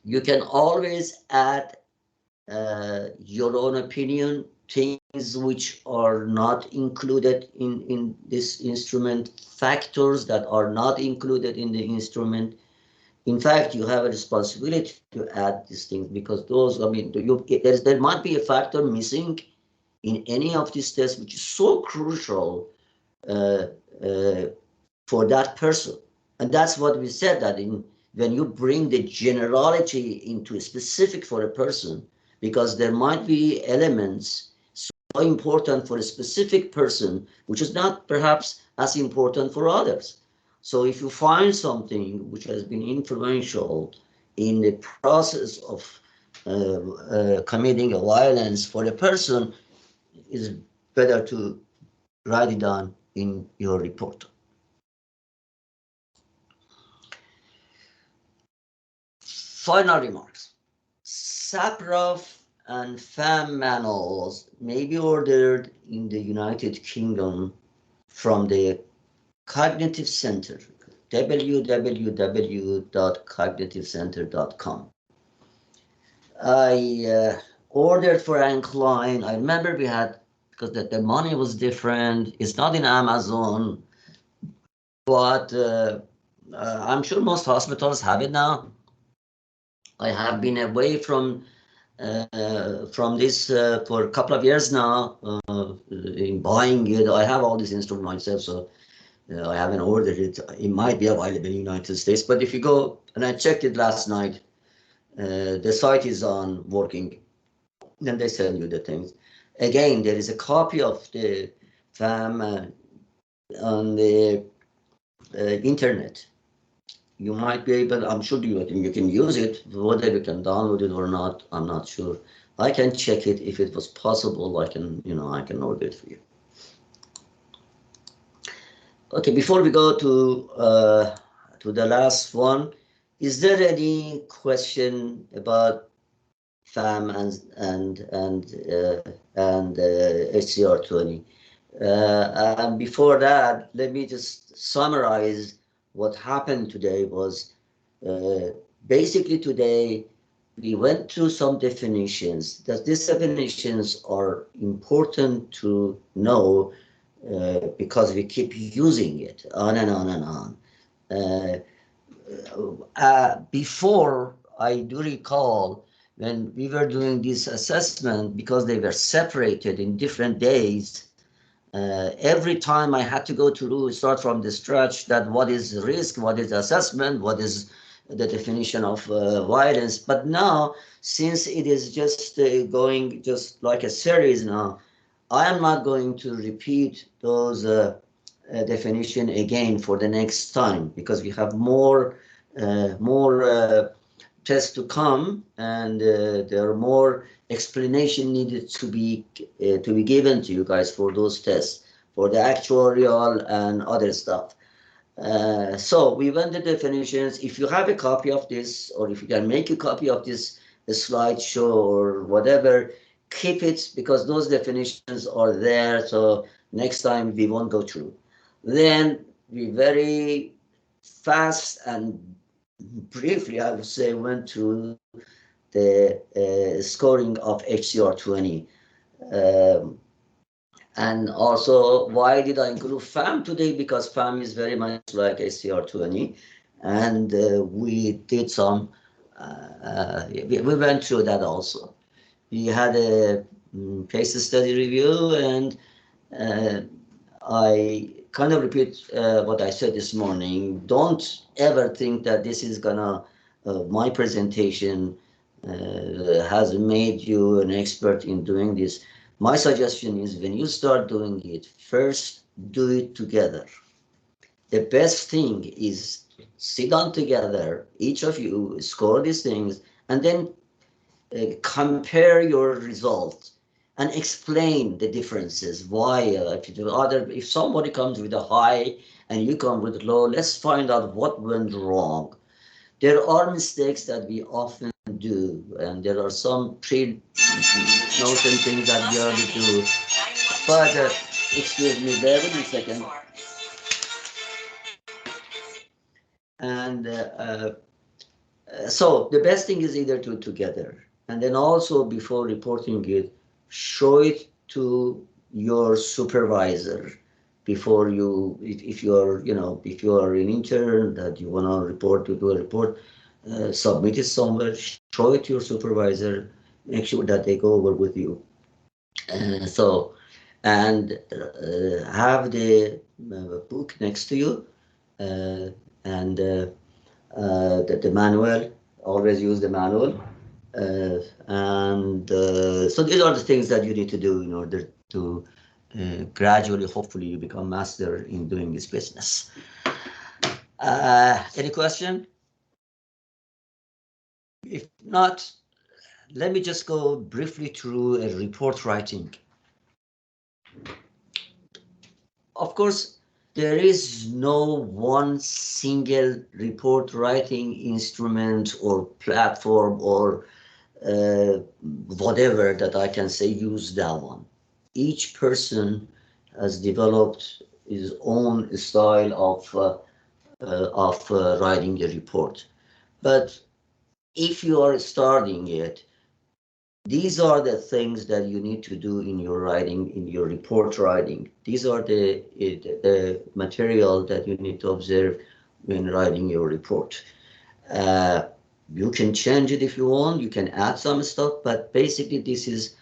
you can always add your own opinion, things which are not included in this instrument, factors that are not included in the instrument. In fact, you have a responsibility to add these things, because those, I mean, there might be a factor missing in any of these tests, which is so crucial for that person. And that's what we said, that when you bring the generality into a specific for a person, because there might be elements so important for a specific person, which is not perhaps as important for others. So if you find something which has been influential in the process of committing a violence for a person, is better to write it down in your report. Final remarks. SAPRAF and FAM manuals may be ordered in the United Kingdom from the Cognitive Center, www.cognitivecenter.com. I ordered for Anne Klein. I remember we had, because the money was different. It's not in Amazon, but I'm sure most hospitals have it now. I have been away from this for a couple of years now in buying it. I have all these instruments myself, so I haven't ordered it. It might be available in the United States, but if you go, and I checked it last night, the site is on working, then they send you the things. Again, there is a copy of the FAM on the internet. You might be able, I'm sure you can use it, whether you can download it or not, I'm not sure. I can check it. If it was possible, I can order it for you. Okay, before we go to the last one, is there any question about FAM and HCR20? And before that, let me just summarize what happened today. Was basically today we went through some definitions. That these definitions are important to know because we keep using it on and on and on. Before, I do recall when we were doing this assessment, because they were separated in different days, every time I had to go through, start from the scratch, that what is risk, what is assessment, what is the definition of violence. But now, since it is just going just like a series now, I am not going to repeat those definition again for the next time, because we have more tests to come, and there are more explanation needed to be given to you guys for those tests, for the actuarial and other stuff. So we went the definitions. If you have a copy of this, or if you can make a copy of this slideshow or whatever, keep it, because those definitions are there. So next time we won't go through. Then we very fast and briefly, I would say, went through the scoring of HCR20. And also, why did I include FAM today? Because FAM is very much like HCR20. And we did some, we went through that also. We had a case study review, and I kind of repeat what I said this morning. Don't ever think that this is gonna, my presentation has made you an expert in doing this. My suggestion is, when you start doing it, first do it together. The best thing is sit down together, each of you score these things, and then compare your results and explain the differences. Why, if somebody comes with a high and you come with low, let's find out what went wrong. There are mistakes that we often do, and there are some pre-notion things that we already do. But excuse me, bear with me a second. And so the best thing is either do it together, and then also before reporting it, show it to your supervisor before you, if you are an intern that you want to report, to do a report, submit it somewhere, show it to your supervisor, make sure that they go over with you. And have the book next to you, and the manual. Always use the manual. So these are the things that you need to do in order to gradually, hopefully, you become master in doing this business. Any question? If not, let me just go briefly through a report writing. Of course, there is no one single report writing instrument or platform or whatever that I can say use that one. Each person has developed his own style of writing the report. But if you are starting it, these are the things that you need to do in your writing, in your report writing. These are the material that you need to observe when writing your report. You can change it if you want. You can add some stuff, but basically this is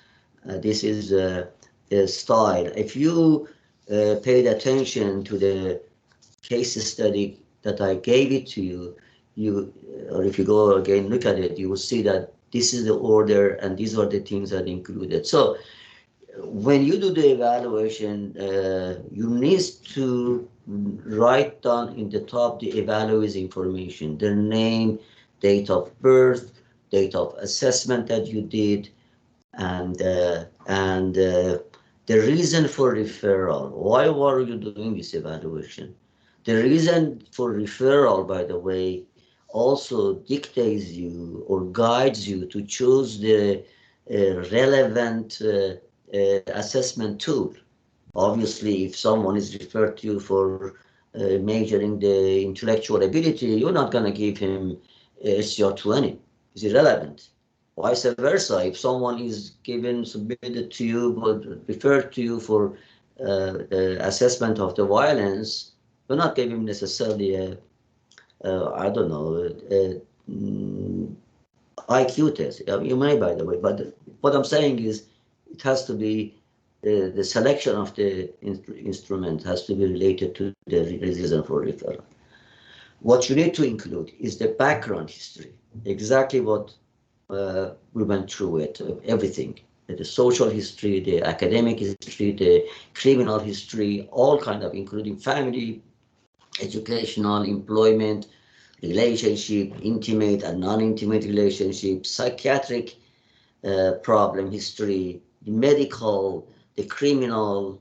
the style. If you paid attention to the case study that I gave it to you, or if you go again look at it, you will see that this is the order and these are the things that included. So when you do the evaluation, you need to write down in the top the evaluee's information, their name, date of birth, date of assessment that you did, and the reason for referral. Why were you doing this evaluation? The reason for referral, by the way, also dictates you or guides you to choose the relevant assessment tool. Obviously, if someone is referred to you for majoring the intellectual ability, you're not going to give him SCR 20. It's irrelevant. Vice versa, if someone is submitted to you, but referred to you for the assessment of the violence, you're not giving necessarily I don't know, IQ test. You may, by the way, but what I'm saying is it has to be the selection of the instrument has to be related to the reason for referral. What you need to include is the background history, exactly what we went through it, everything, the social history, the academic history, the criminal history, all kind of, including family, educational, employment, relationship, intimate and non-intimate relationship, psychiatric problem history, medical, the criminal,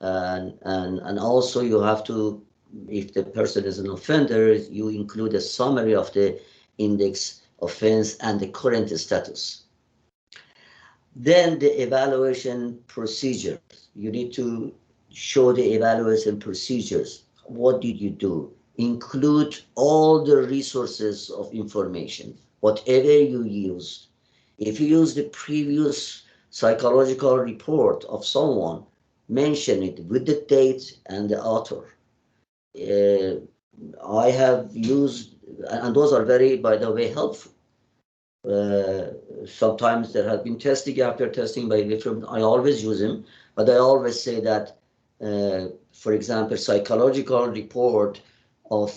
and also you have to, if the person is an offender, you include a summary of the index offense and the current status. Then the evaluation procedures. You need to show the evaluation procedures. What did you do? Include all the resources of information, whatever you used. If you use the previous psychological report of someone, mention it with the date and the author. I have used, and those are very, by the way, helpful. Sometimes there have been testing after testing by different, I always use them, but I always say that, for example, psychological report of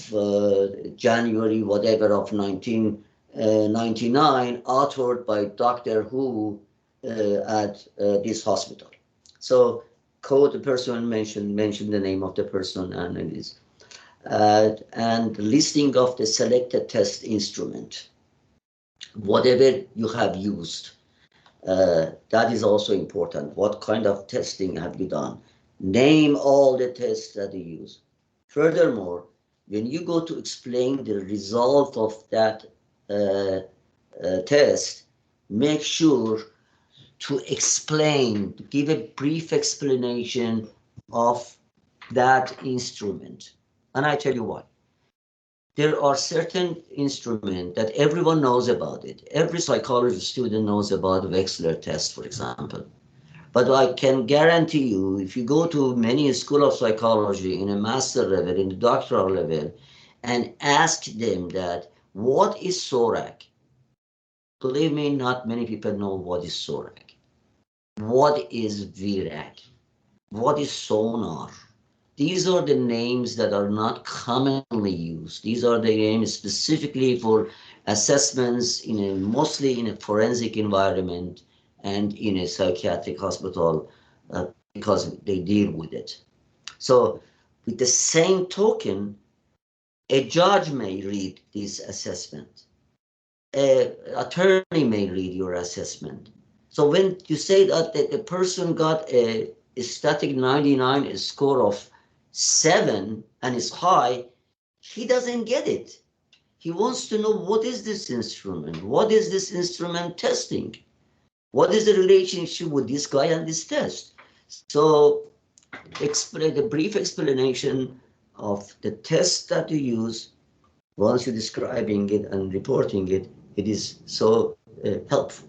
January, whatever, of 1999, authored by Dr. Who at this hospital. So code the person, mention the name of the person, and it is. And listing of the selected test instrument. Whatever you have used, that is also important. What kind of testing have you done? Name all the tests that you use. Furthermore, when you go to explain the result of that test, make sure to explain, to give a brief explanation of that instrument. And I tell you why. There are certain instruments that everyone knows about it. Every psychology student knows about Wechsler test, for example. But I can guarantee you, if you go to many school of psychology in a master level, in the doctoral level, and ask them that, what is SORAC? Believe me, not many people know what is SORAC. What is VRAC? What is SONAR? These are the names that are not commonly used. These are the names specifically for assessments mostly in a forensic environment and in a psychiatric hospital because they deal with it. So with the same token, a judge may read this assessment an attorney may read your assessment. So when you say that the person got a static 99, a score of 7 and is high, he doesn't get it. He wants to know, what is this instrument? What is this instrument testing? What is the relationship with this guy and this test? So explain the brief explanation of the test that you use. Once you're describing it and reporting it, it is so helpful.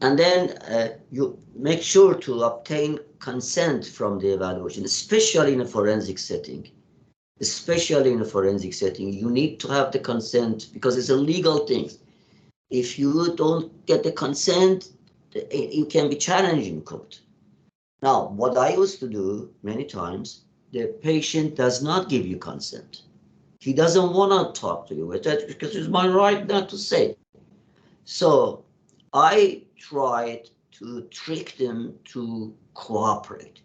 And then you make sure to obtain consent from the evaluation, especially in a forensic setting. Especially in a forensic setting, you need to have the consent because it's a legal thing. If you don't get the consent, you can be challenged in court. Now, what I used to do many times, the patient does not give you consent. He doesn't want to talk to you because it's my right not to say. So I tried to trick them to cooperate,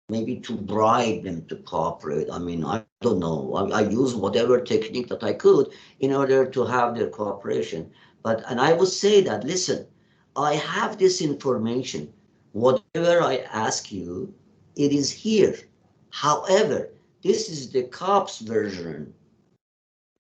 maybe to bribe them to cooperate. I mean, I don't know. I used whatever technique that I could in order to have their cooperation. And I would say that, listen, I have this information. Whatever I ask you, it is here. However, this is the COPS version.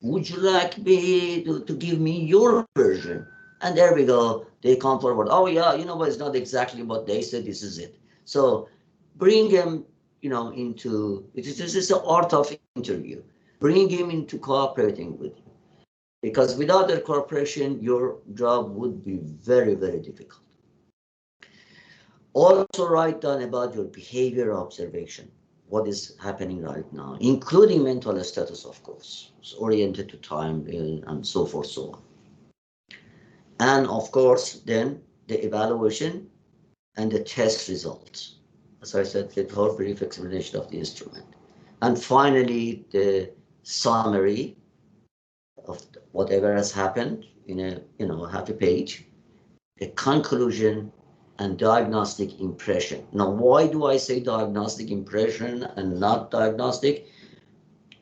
Would you like me to give me your version? And there we go. They come forward. Oh yeah, you know what? It's not exactly what they said. This is it. So bring him, into this is the art of interview. Bring him into cooperating with you, because without their cooperation, your job would be very, very difficult. Also write down about your behavior observation. What is happening right now, including mental status, of course. It's oriented to time and so forth, so on. And of course, then the evaluation and the test results. As I said, the whole brief explanation of the instrument. And finally, the summary of whatever has happened in a half a page, the conclusion, and diagnostic impression. Now, why do I say diagnostic impression and not diagnostic?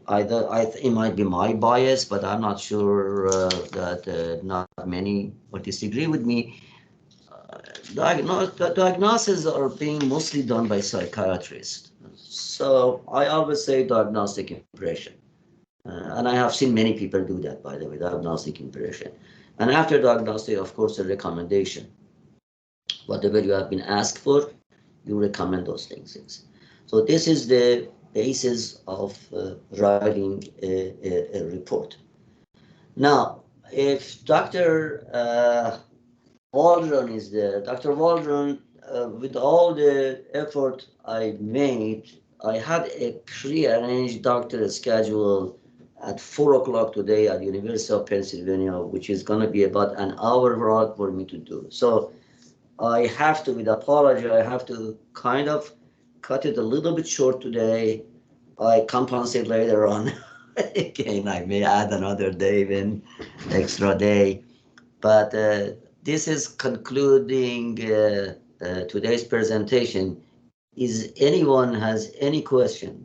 It might be my bias, but I'm not sure that not many would disagree with me. Diagnoses are being mostly done by psychiatrists. So I always say diagnostic impression. And I have seen many people do that, by the way, diagnostic impression. And after diagnostic, of course, a recommendation. Whatever you have been asked for, you recommend those things. So this is the basis of writing a report. Now, if Dr. Waldron is there, Dr. Waldron, with all the effort I made, I had a pre-arranged doctorate schedule at 4 o'clock today at University of Pennsylvania, which is going to be about an hour ride for me to do. So I have to, with apology, I have to kind of cut it a little bit short today. I compensate later on. Again, I may add another day, even extra day. But this is concluding today's presentation. Is anyone has any question?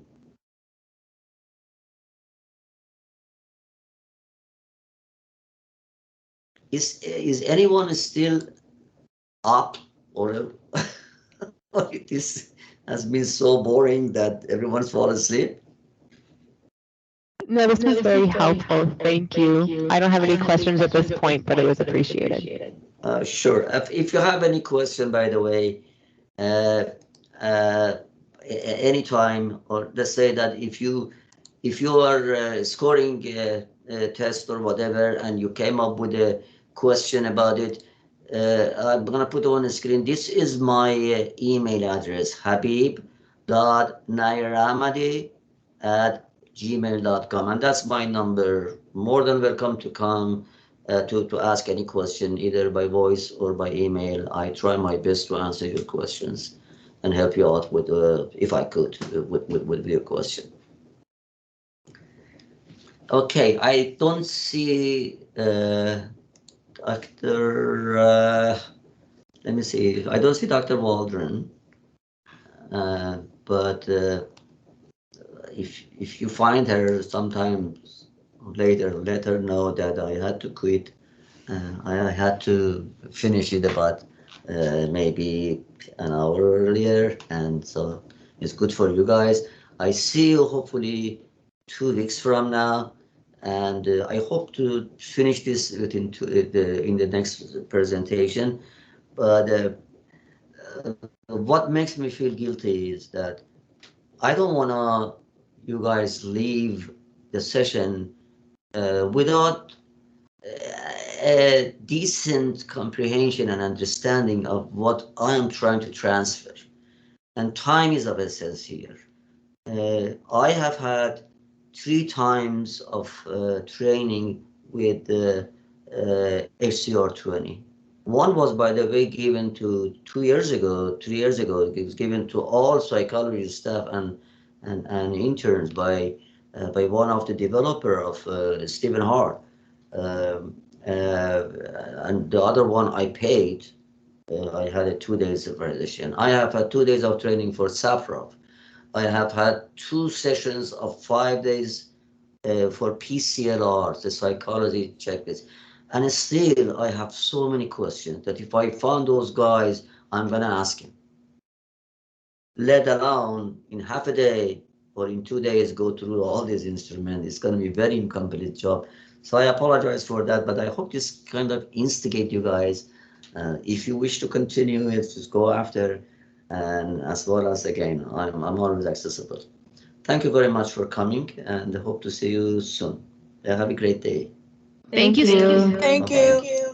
Is anyone still up, or this has been so boring that everyone's fallen asleep? No, this was very helpful. Thank you. I don't have any questions at this point, but it was appreciated. Sure. If you have any question, by the way, anytime, or let's say that if you are scoring a test or whatever, and you came up with a question about it, I'm gonna put on the screen. This is my email address, habib.nairahmadi@gmail.com, and that's my number. More than welcome to come to ask any question, either by voice or by email. I try my best to answer your questions and help you out with, if I could, with your question. Okay, I don't see Dr. Let me see. I don't see Dr. Waldron, but if you find her sometimes later let her know that I had to quit. I had to finish it about maybe an hour earlier, and so it's good for you guys. I see you hopefully 2 weeks from now, and I hope to finish this within in the next presentation. But what makes me feel guilty is that I don't want to you guys leave the session without a decent comprehension and understanding of what I am trying to transfer. And time is of essence here. I have had 3 times of training with the HCR20. One was, by the way, given to 3 years ago. It was given to all psychology staff and interns by one of the developer of Stephen Hart. And the other one I paid. I had a 2 days of validation. I have had 2 days of training for Safrov. I have had 2 sessions of 5 days for PCLR, the psychology checklist. And still, I have so many questions that if I found those guys, I'm going to ask him. Let alone in half a day or in 2 days, go through all these instruments. It's going to be a very incomplete job. So I apologize for that, but I hope this kind of instigate you guys. If you wish to continue it, just go after. And as well as, again, I'm always accessible. Thank you very much for coming, and hope to see you soon. Have a great day. Thank you. you. Thank Bye-bye. you.